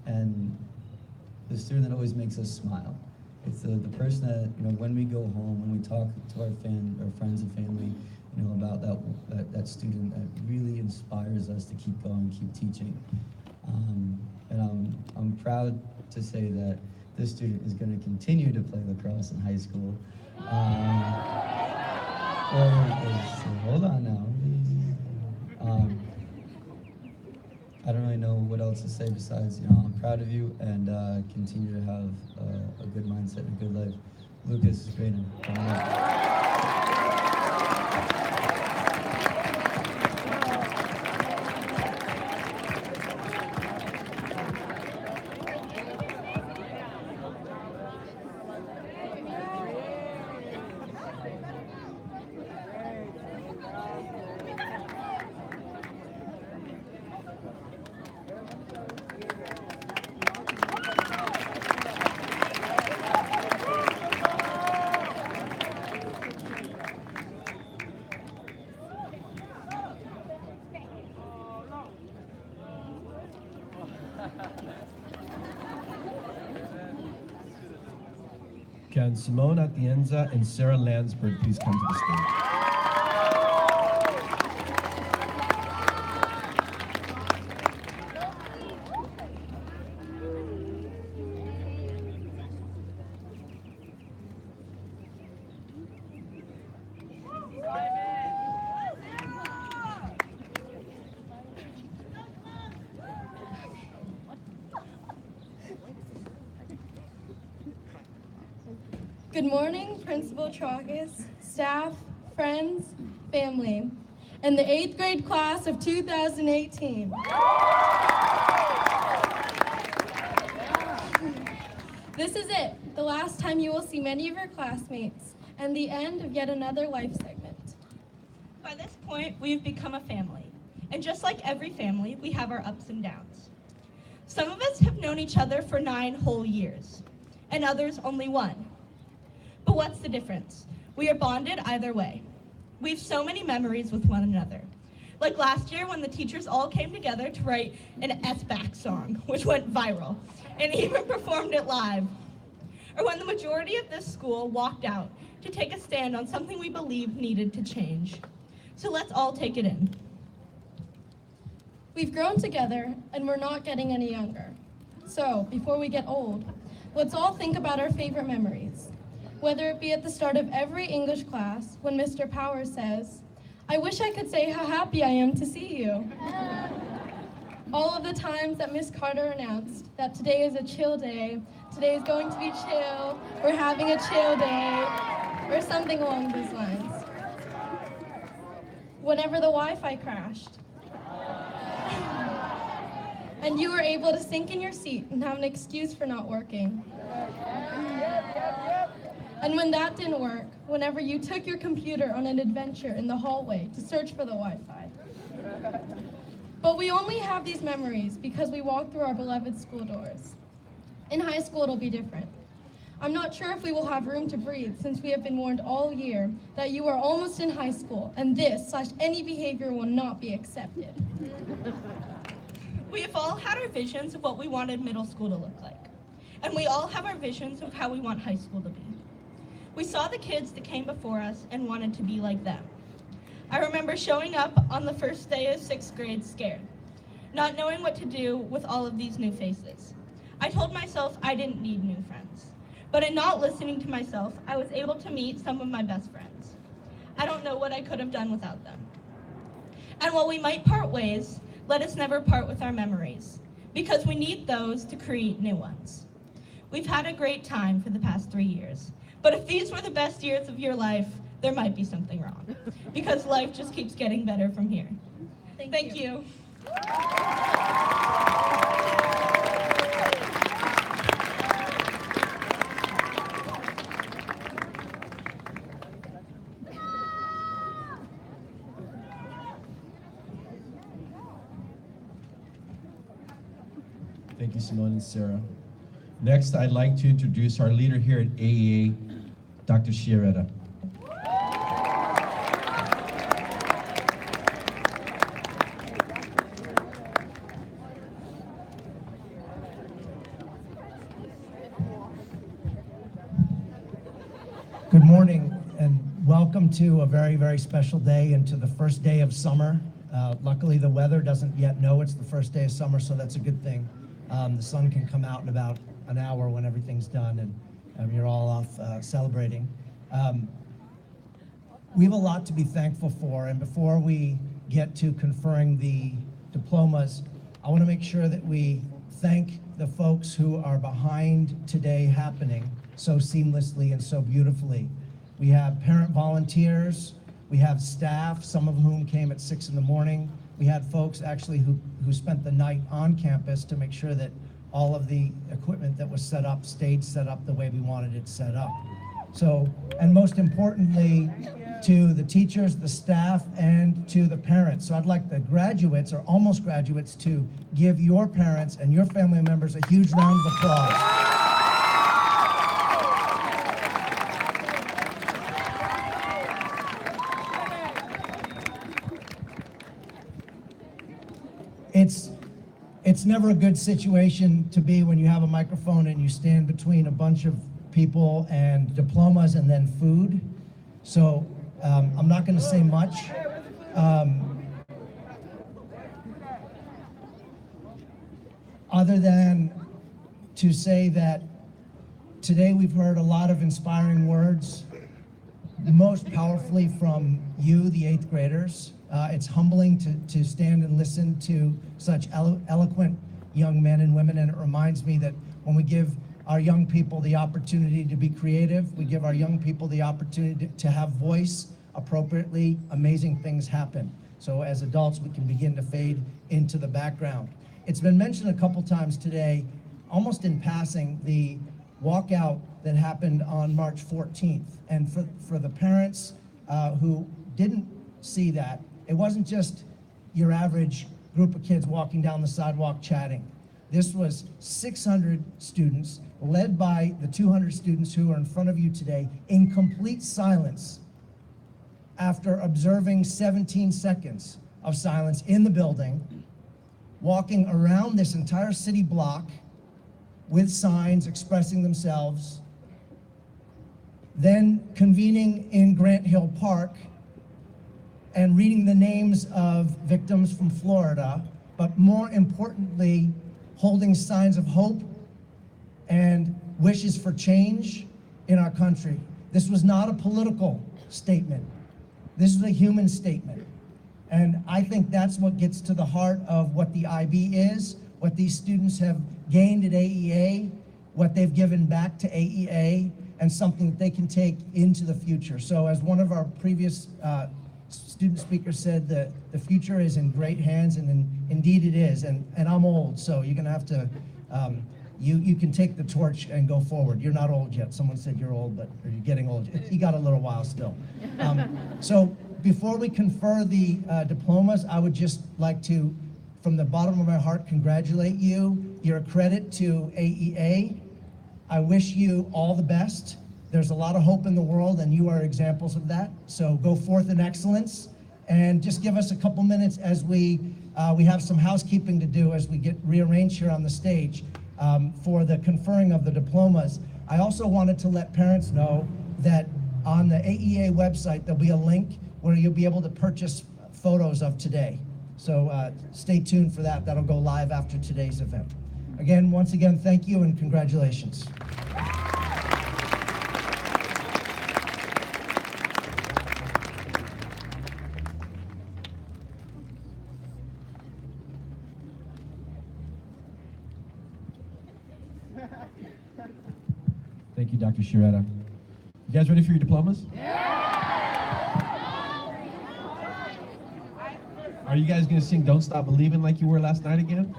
and the student that always makes us smile. It's the person that, when we go home, when we talk to our friends and family, about that student that really inspires us to keep going, keep teaching. And I'm proud to say that this student is going to continue to play lacrosse in high school. Hold on now. I don't really know what else to say besides, I'm proud of you and continue to have a good mindset and a good life. Lucas Grainer. Can Simone Atienza and Sarah Landsberg please come to the stage? Good morning, Principal Traugus, staff, friends, family, and the 8th grade class of 2018. This is it, the last time you will see many of your classmates, and the end of yet another life segment. By this point, we've become a family, and just like every family, we have our ups and downs. Some of us have known each other for 9 whole years, and others only 1. But what's the difference? We are bonded either way. We have so many memories with one another. Like last year when the teachers all came together to write an S-Back song, which went viral, and even performed it live. Or when the majority of this school walked out to take a stand on something we believed needed to change. So let's all take it in. We've grown together, and we're not getting any younger. So, before we get old, let's all think about our favorite memories. Whether it be at the start of every English class when Mr. Power says, "I wish I could say how happy I am to see you." All of the times that Miss Carter announced that today is a chill day, today is going to be chill, we're having a chill day, or something along those lines. Whenever the Wi-Fi crashed, and you were able to sink in your seat and have an excuse for not working. And when that didn't work, whenever you took your computer on an adventure in the hallway to search for the Wi-Fi. But we only have these memories because we walk through our beloved school doors. In high school, it'll be different. I'm not sure if we will have room to breathe since we have been warned all year that you are almost in high school and this/any behavior will not be accepted. We have all had our visions of what we wanted middle school to look like. And we all have our visions of how we want high school to be. We saw the kids that came before us and wanted to be like them. I remember showing up on the first day of 6th grade scared, not knowing what to do with all of these new faces. I told myself I didn't need new friends, but in not listening to myself, I was able to meet some of my best friends. I don't know what I could have done without them. And while we might part ways, let us never part with our memories, because we need those to create new ones. We've had a great time for the past 3 years. But if these were the best years of your life, there might be something wrong. Because life just keeps getting better from here. Thank you. Thank you, Simone and Sarah. Next, I'd like to introduce our leader here at AEA, Dr. Chiaretta. Good morning and welcome to a very, very special day and to the first day of summer. Luckily, the weather doesn't yet know it's the first day of summer, so that's a good thing. The sun can come out in about an hour when everything's done and you're all off celebrating. We have a lot to be thankful for, and before we get to conferring the diplomas, I want to make sure that we thank the folks who are behind today happening so seamlessly and so beautifully. We have parent volunteers, we have staff, some of whom came at 6 in the morning. We had folks actually who spent the night on campus to make sure that all of the equipment that was set up stayed set up the way we wanted it set up. So, and most importantly, to the teachers, the staff, and to the parents. So I'd like the graduates, or almost graduates, to give your parents and your family members a huge round of applause. It's never a good situation to be when you have a microphone and you stand between a bunch of people and diplomas and then food. So I'm not going to say much. Other than to say that today we've heard a lot of inspiring words, most powerfully from you, the 8th graders. It's humbling to stand and listen to such eloquent young men and women, and it reminds me that when we give our young people the opportunity to be creative, we give our young people the opportunity to have voice appropriately, amazing things happen. So as adults, we can begin to fade into the background. It's been mentioned a couple times today, almost in passing, the walkout that happened on March 14th. And for the parents who didn't see that, it wasn't just your average group of kids walking down the sidewalk chatting. This was 600 students, led by the 200 students who are in front of you today, in complete silence after observing 17 seconds of silence in the building, walking around this entire city block with signs expressing themselves, then convening in Grant Hill Park and reading the names of victims from Florida, but more importantly, holding signs of hope and wishes for change in our country. This was not a political statement. This is a human statement. And I think that's what gets to the heart of what the IB is, what these students have gained at AEA, what they've given back to AEA, and something that they can take into the future. So as one of our previous student speakers said, the future is in great hands, and indeed it is. And I'm old, so you're gonna have to, you can take the torch and go forward. You're not old yet. Someone said you're old, but or you're getting old. You got a little while still. So before we confer the diplomas, I would just like to, from the bottom of my heart, congratulate you. You're a credit to AEA. I wish you all the best. There's a lot of hope in the world, and you are examples of that. So go forth in excellence, and just give us a couple minutes as we have some housekeeping to do as we get rearranged here on the stage for the conferring of the diplomas. I also wanted to let parents know that on the AEA website, there'll be a link where you'll be able to purchase photos of today. So stay tuned for that. That'll go live after today's event. Again, once again, thank you and congratulations. Thank you, Dr. Shiretta. You guys ready for your diplomas? Are you guys gonna sing Don't Stop Believing like you were last night again?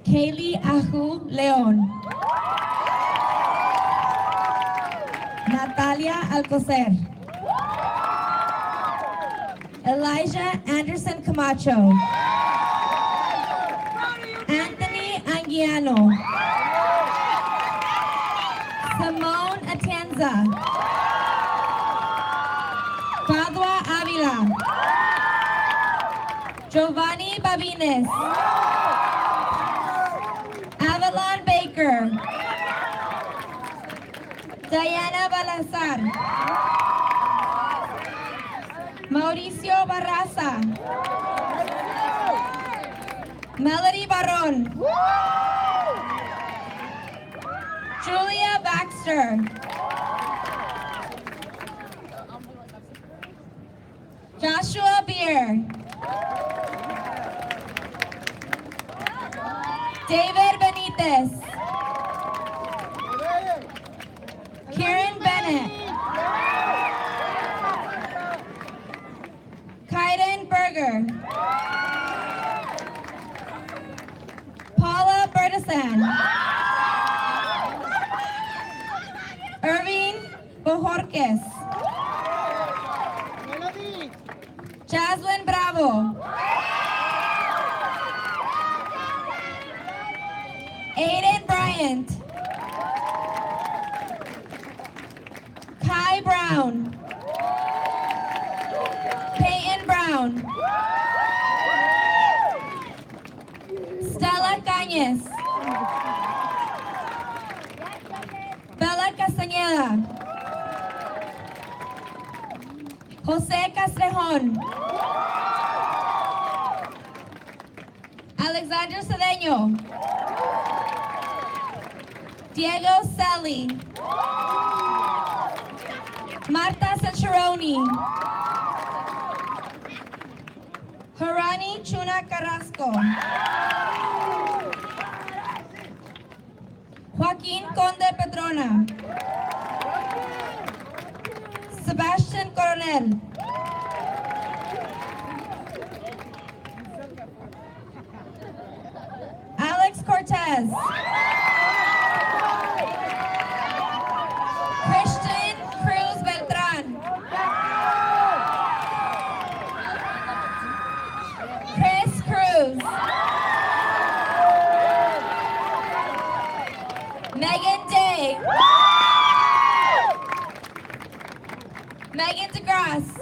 Kaylee Ahu Leon. Natalia Alcocer. Elijah Anderson Camacho. Anthony Anguiano. Simone Atenza. Padua Avila. Giovanni Babines. Avalon Baker. Diana Balazar. Mauricio Barraza. Melody Barron. Julia Baxter. Joshua Beer. David Benitez. Kieran Bennett. Kaiden Berger. Paula Bertesan. Irving Bojorquez. Jaslyn Bravo. Aiden Bryant. Kai Brown. Peyton Brown. Stella Cañas. Bella Castañeda. Jose Castrejon. Alexander Cedeño. Diego Selly. Marta Sancheroni. Harani Chuna Carrasco. Joaquin Conde Petrona. Sebastian Coronel. Alex Cortez. Christian Cruz Beltran. Chris Cruz. Megan Day. Megan DeGrasse.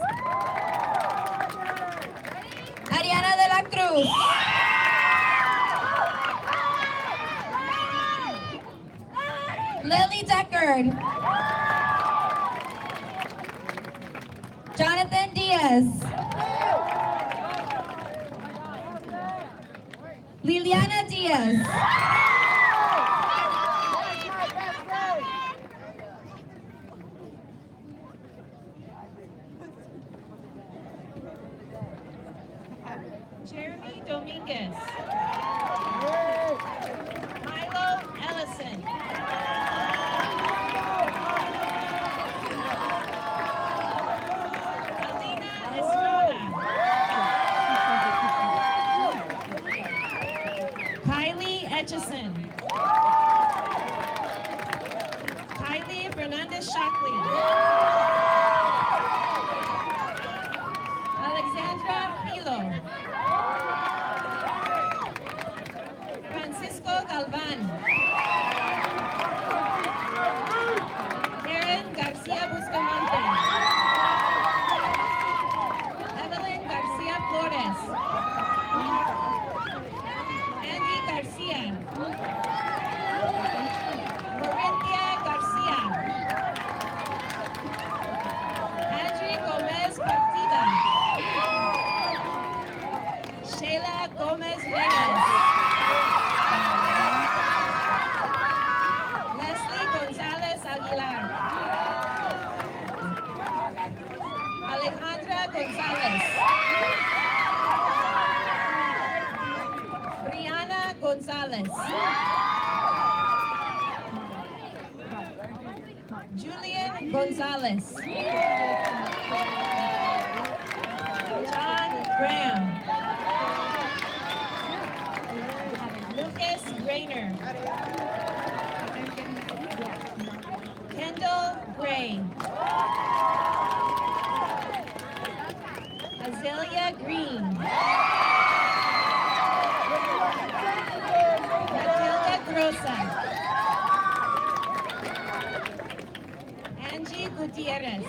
Ariana de la Cruz. Lily Deckard. Jonathan Diaz. Liliana Diaz. Jeremy Dominguez. Milo Ellison. Alina Estrada. Kylie Etchison. Kylie Fernandez Shockley. Alexandra Hilo. Francisco Galvan. Aaron Garcia Bustamante. Evelyn Garcia Flores. Andy Garcia. Gonzalez. Julian Gonzalez. John Graham. Lucas Grainer. Kendall Gray. Azalea Green. Matilda Grossa. Angie Gutierrez.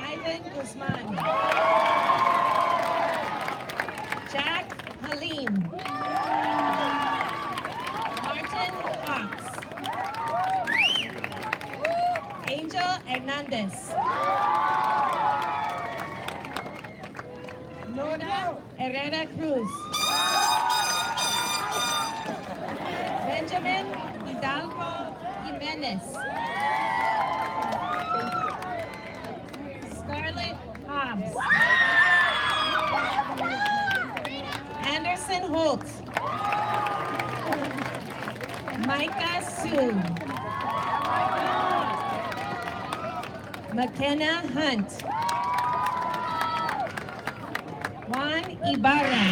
Ivan Guzman. Jack Halim. Martin Fox. Angel Hernandez. Nora Herrera Cruz. Benjamin Hidalgo Jimenez. Scarlett Hobbs. Anderson Holt. Micah Sue. McKenna Hunt. Juan Ibarra.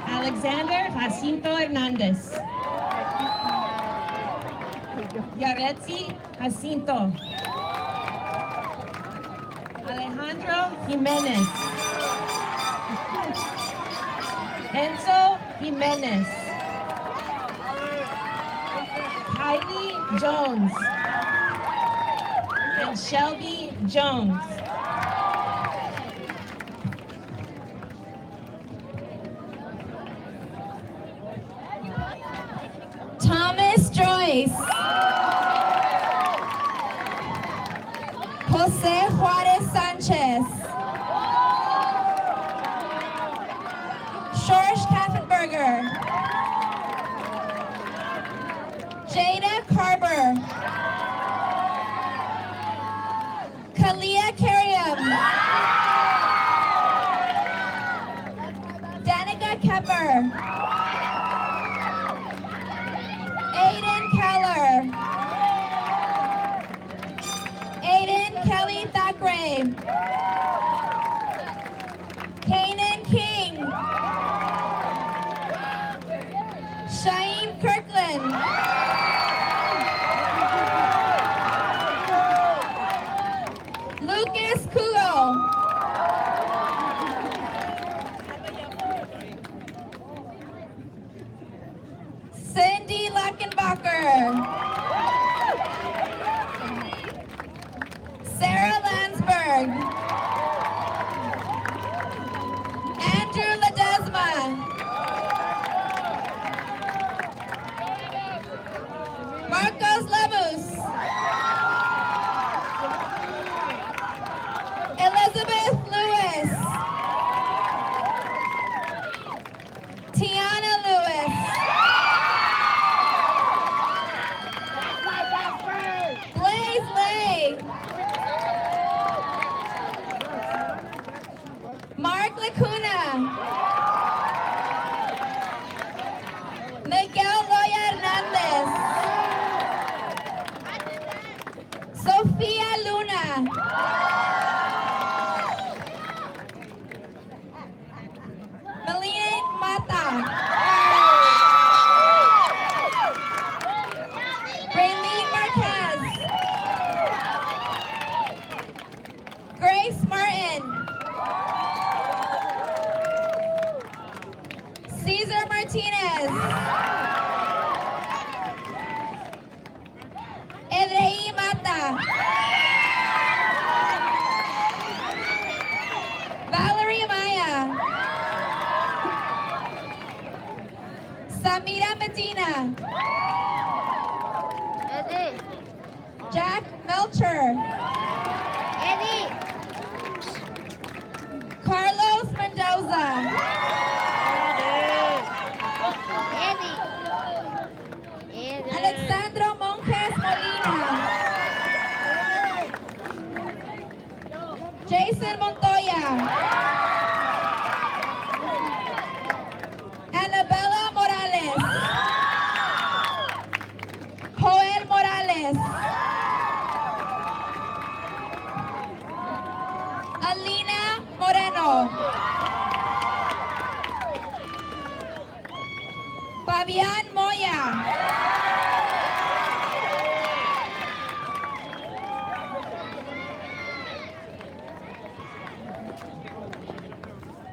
Alexander Jacinto Hernandez. Yaretzi Jacinto. Alejandro Jimenez. Enzo Jimenez. Kylie Jones. And Shelby Jones. Thomas Joyce. Jose Juarez Sanchez. George Kaffenberger. Jada Carver. Kalia Karyam. Danica Kepper. Aiden Keller. Aiden Kelly Thackeray. Kanan King. Shaim Kirkland. Lucas Kulo. Cindy Lackenbacher. Sarah Landsberg. Andrew Ledesma. Marcos Lemus. Elizabeth Lewis. Tiana Lewis. Blaze Lay. Mark Lacuna. Miguel Loya Hernandez. Sofia Luna. Melina Mata. Raylene Marquez. Grace Martin. Cesar Martinez. Edrei Mata. Valerie Maya. Samira Medina. Jack Melcher. Carlos Mendoza. Alexandro Montes Molina. Fabian Moya.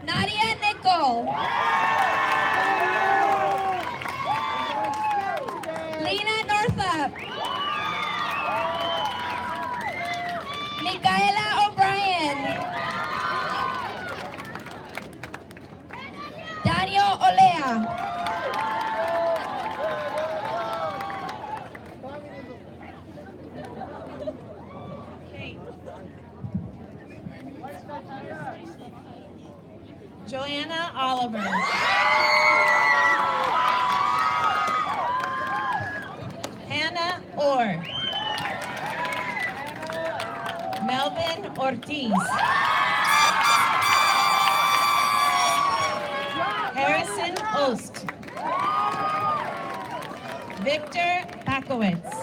Nadia Nicole. Lena Northup. Michaela O'Brien. Daniel Olea. Joanna Oliver. Hannah Orr. Melvin Ortiz. Harrison Ost. Victor Pakowitz.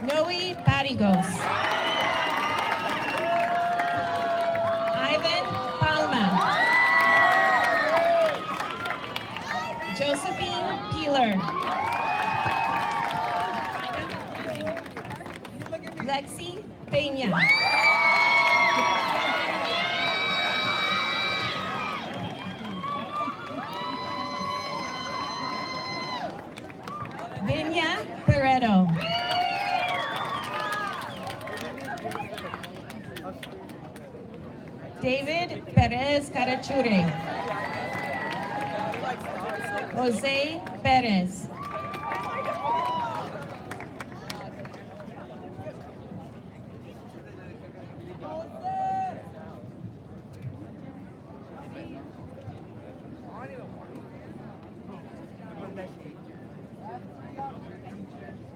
Noe Parigos. Ivan Palma. Josephine Peeler. Lexi Peña. Vinya Peredo. David Perez Carachure. Jose Perez.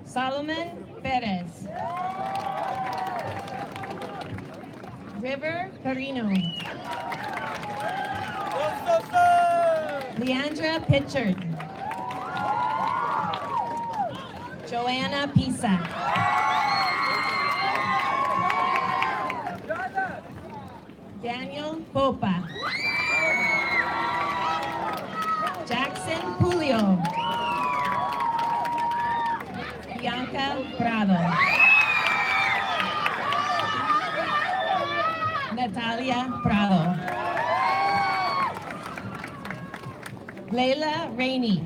Solomon Perez. River Carino. Leandra Pitchard. Joanna Pisa. Daniel Popa. Jackson Julio. Bianca Prado. Natalia Prado. Leila Rainey.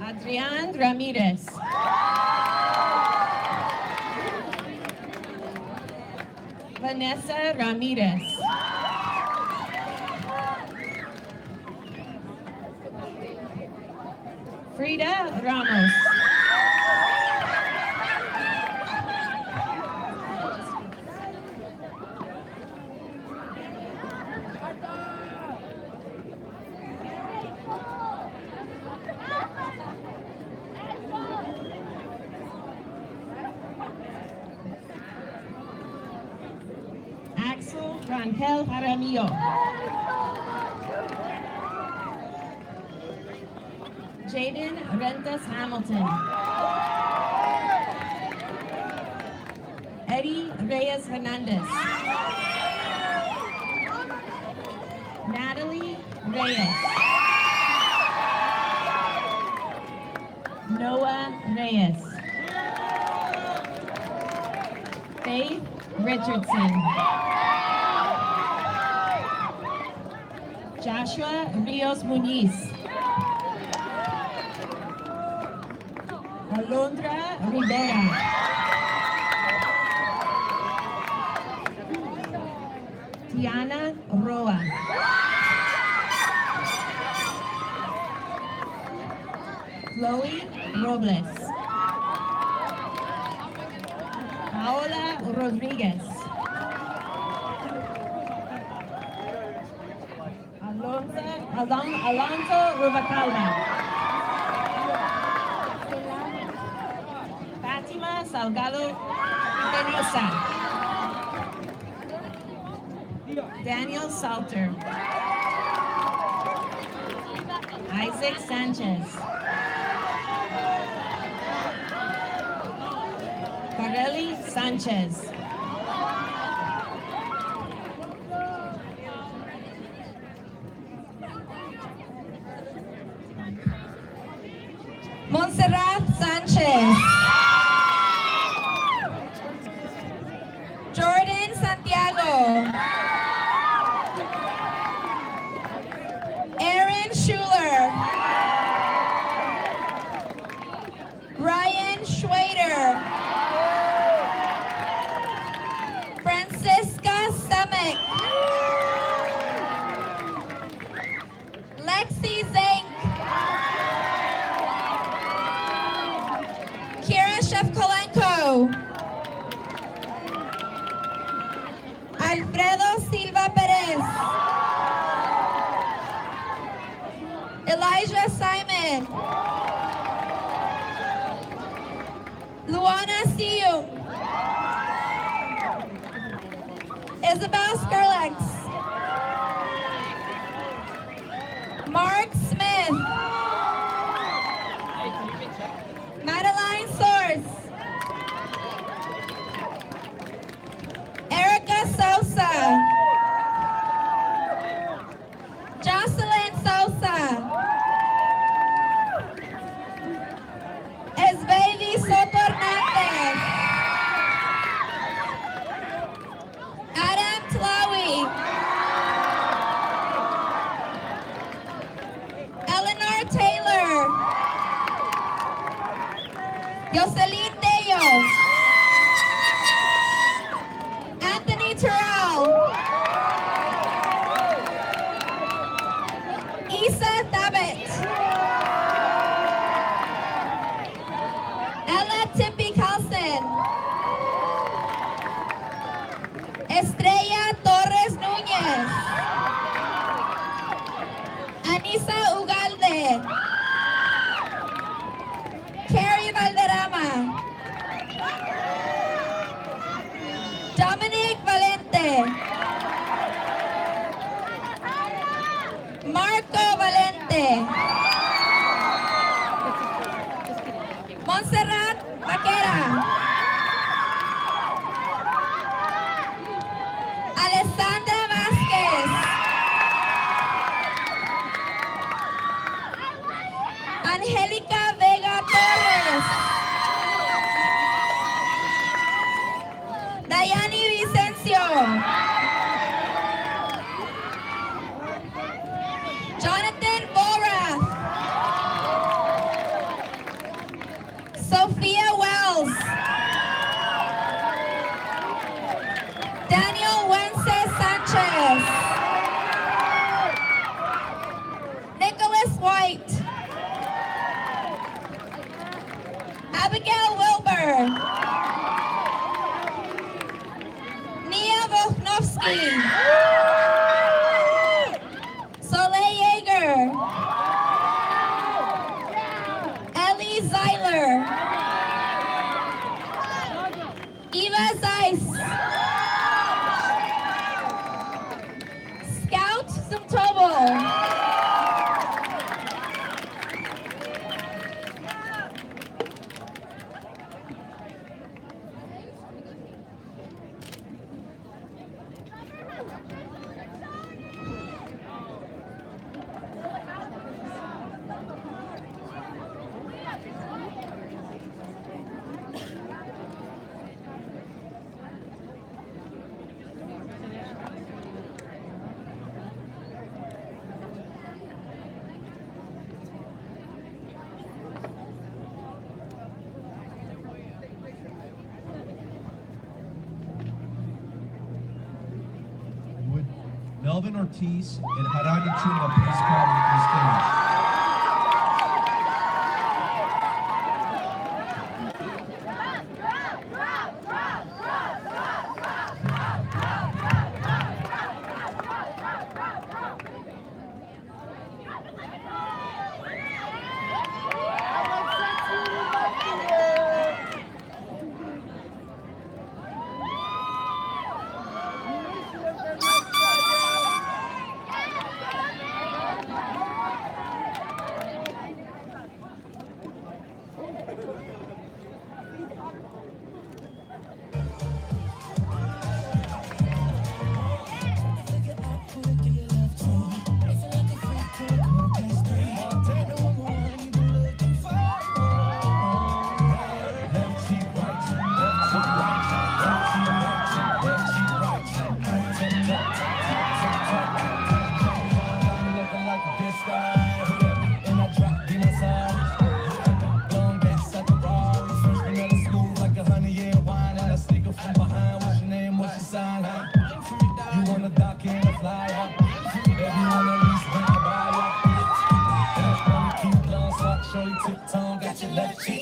Adrián Ramirez. Vanessa Ramirez. Frida Ramos. Axel Rangel Jaramillo. Jaden Rentas Hamilton. Eddie Reyes Hernandez. Natalie Reyes. Noah Reyes. Faith Richardson. Joshua Rios Muniz. Alondra Rivera. Tiana Roa. Chloe Robles. Paola Rodriguez. Alonso Rubacalba. Fatima Salgado Penosa. Daniel Salter. Isaac Sanchez. Marely Sanchez. Montserrat Sanchez. Jordan Santiago. Aaron Schuler. Ryan Schwader. Francisca Semick. Lexi Zink. Kira Shevkolenko. Alfredo Silva Perez. Elijah Simon. Luana Siu. Isabel Skrlex. Mark Smith. Madeline Source. Erica Sosa. Jocelyn Sosa. Esbaby Soto Hernandez. Adam Tlawi. Eleanor Taylor. Jocelyn Deo. Anthony Terrell. Isa Tabet. Ella Tippy Carlson. Estrella Torres Núñez. Anisa Ugalde. Carrie Valderrama. Dominic Valente. Marco Valente. Montserrat Vaquera. Alessandra Vázquez. Angélica Vega Torres. Dayani Vicencio. Jonathan Borath. Sophia Wells. Daniel Wences Sanchez. Nicholas White. Abigail Wilbur. Nia Volknovsky. Soleil Yeager. Ellie Zeiler. Eva Zeiss. Scout Zumtobo. Would Melvin Ortiz and Harani Chunga please come to the stage?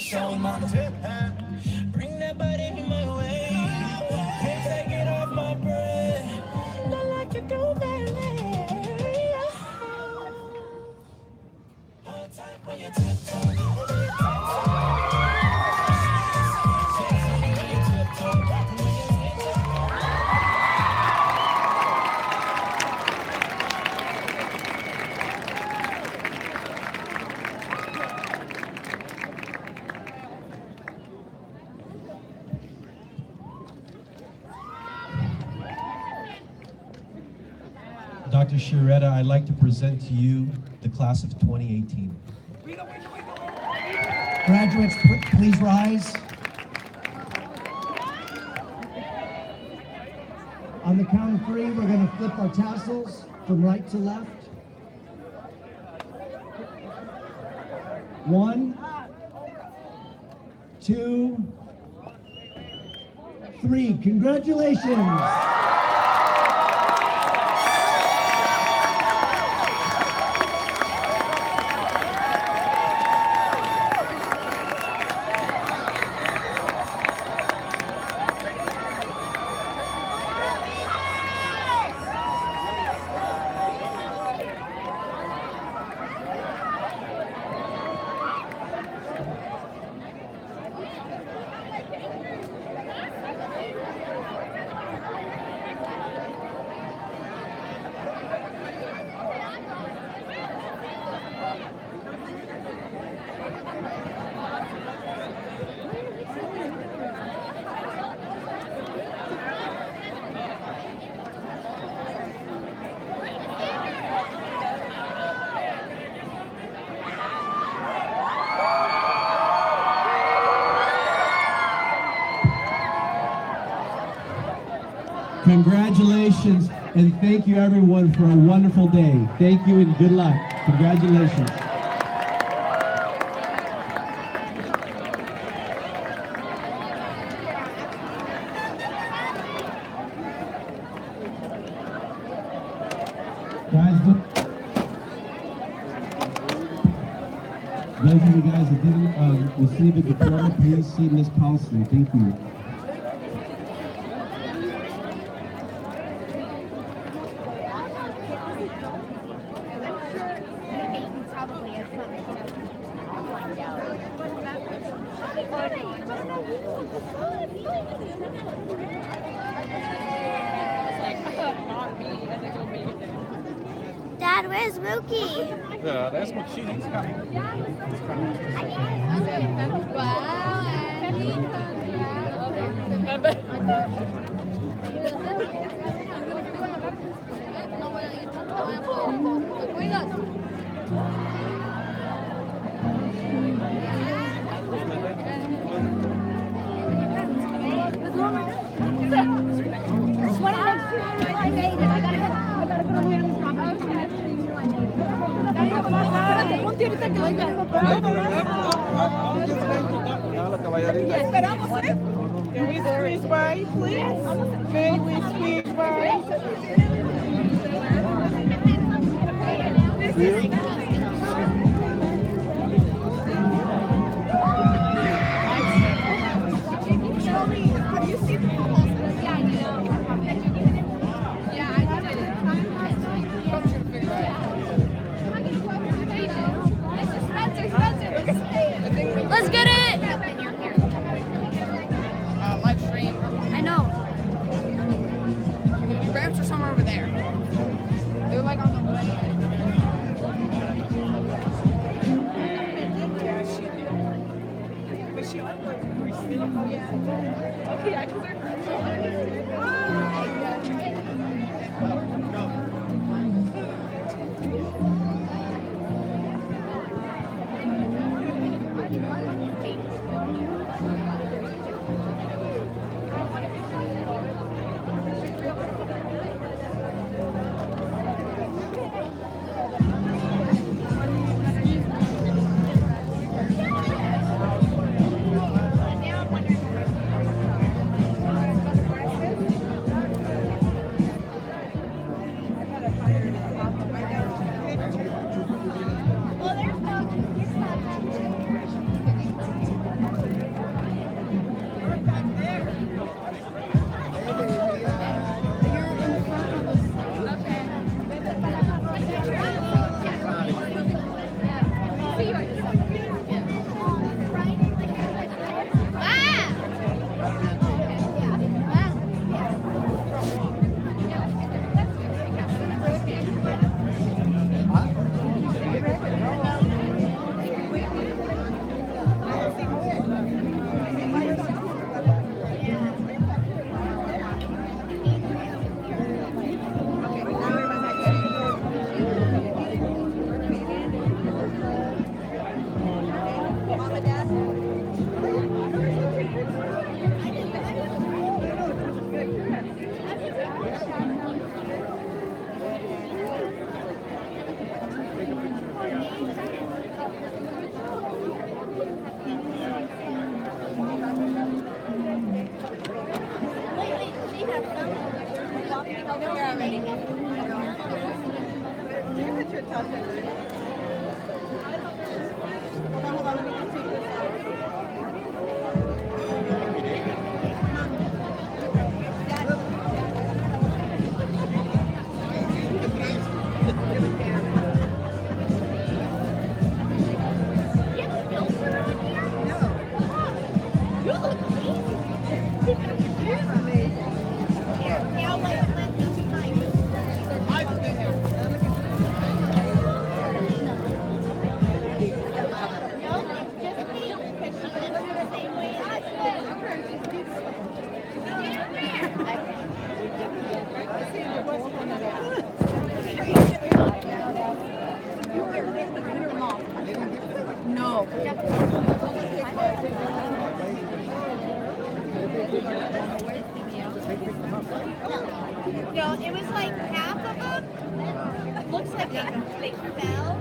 show my tip hand. Bring that body my way. Can't take it off my brain. Not like you do, baby. Hold tight when you tiptoe. Dr. Sharetta, I'd like to present to you the class of 2018. Graduates, please rise. On the count of 3, we're going to flip our tassels from right to left. 1, 2, 3. Congratulations. Congratulations, and thank you everyone for a wonderful day. Thank you and good luck. Congratulations. Guys, those of you guys that didn't receive a diploma, please see Ms. Paulson. Thank you. Dad, where's Wilkie? That's what she's coming. Esperamos, ¿eh? Can we squeeze by, please? May we squeeze by? Have you seen the proposal? Yeah, I know. Yeah, I did it. Let's get it! Live stream. I know. Your parents are somewhere over there. They're like on the way. But she like yeah. Okay, I can No, it was like half of them. Looks like they fell.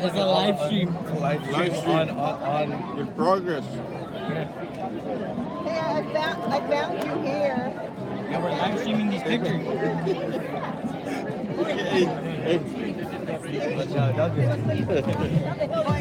It's a live stream. Live stream on your progress. Hey, I found you here. Yeah, we're live streaming these pictures. Hey. Don't do it.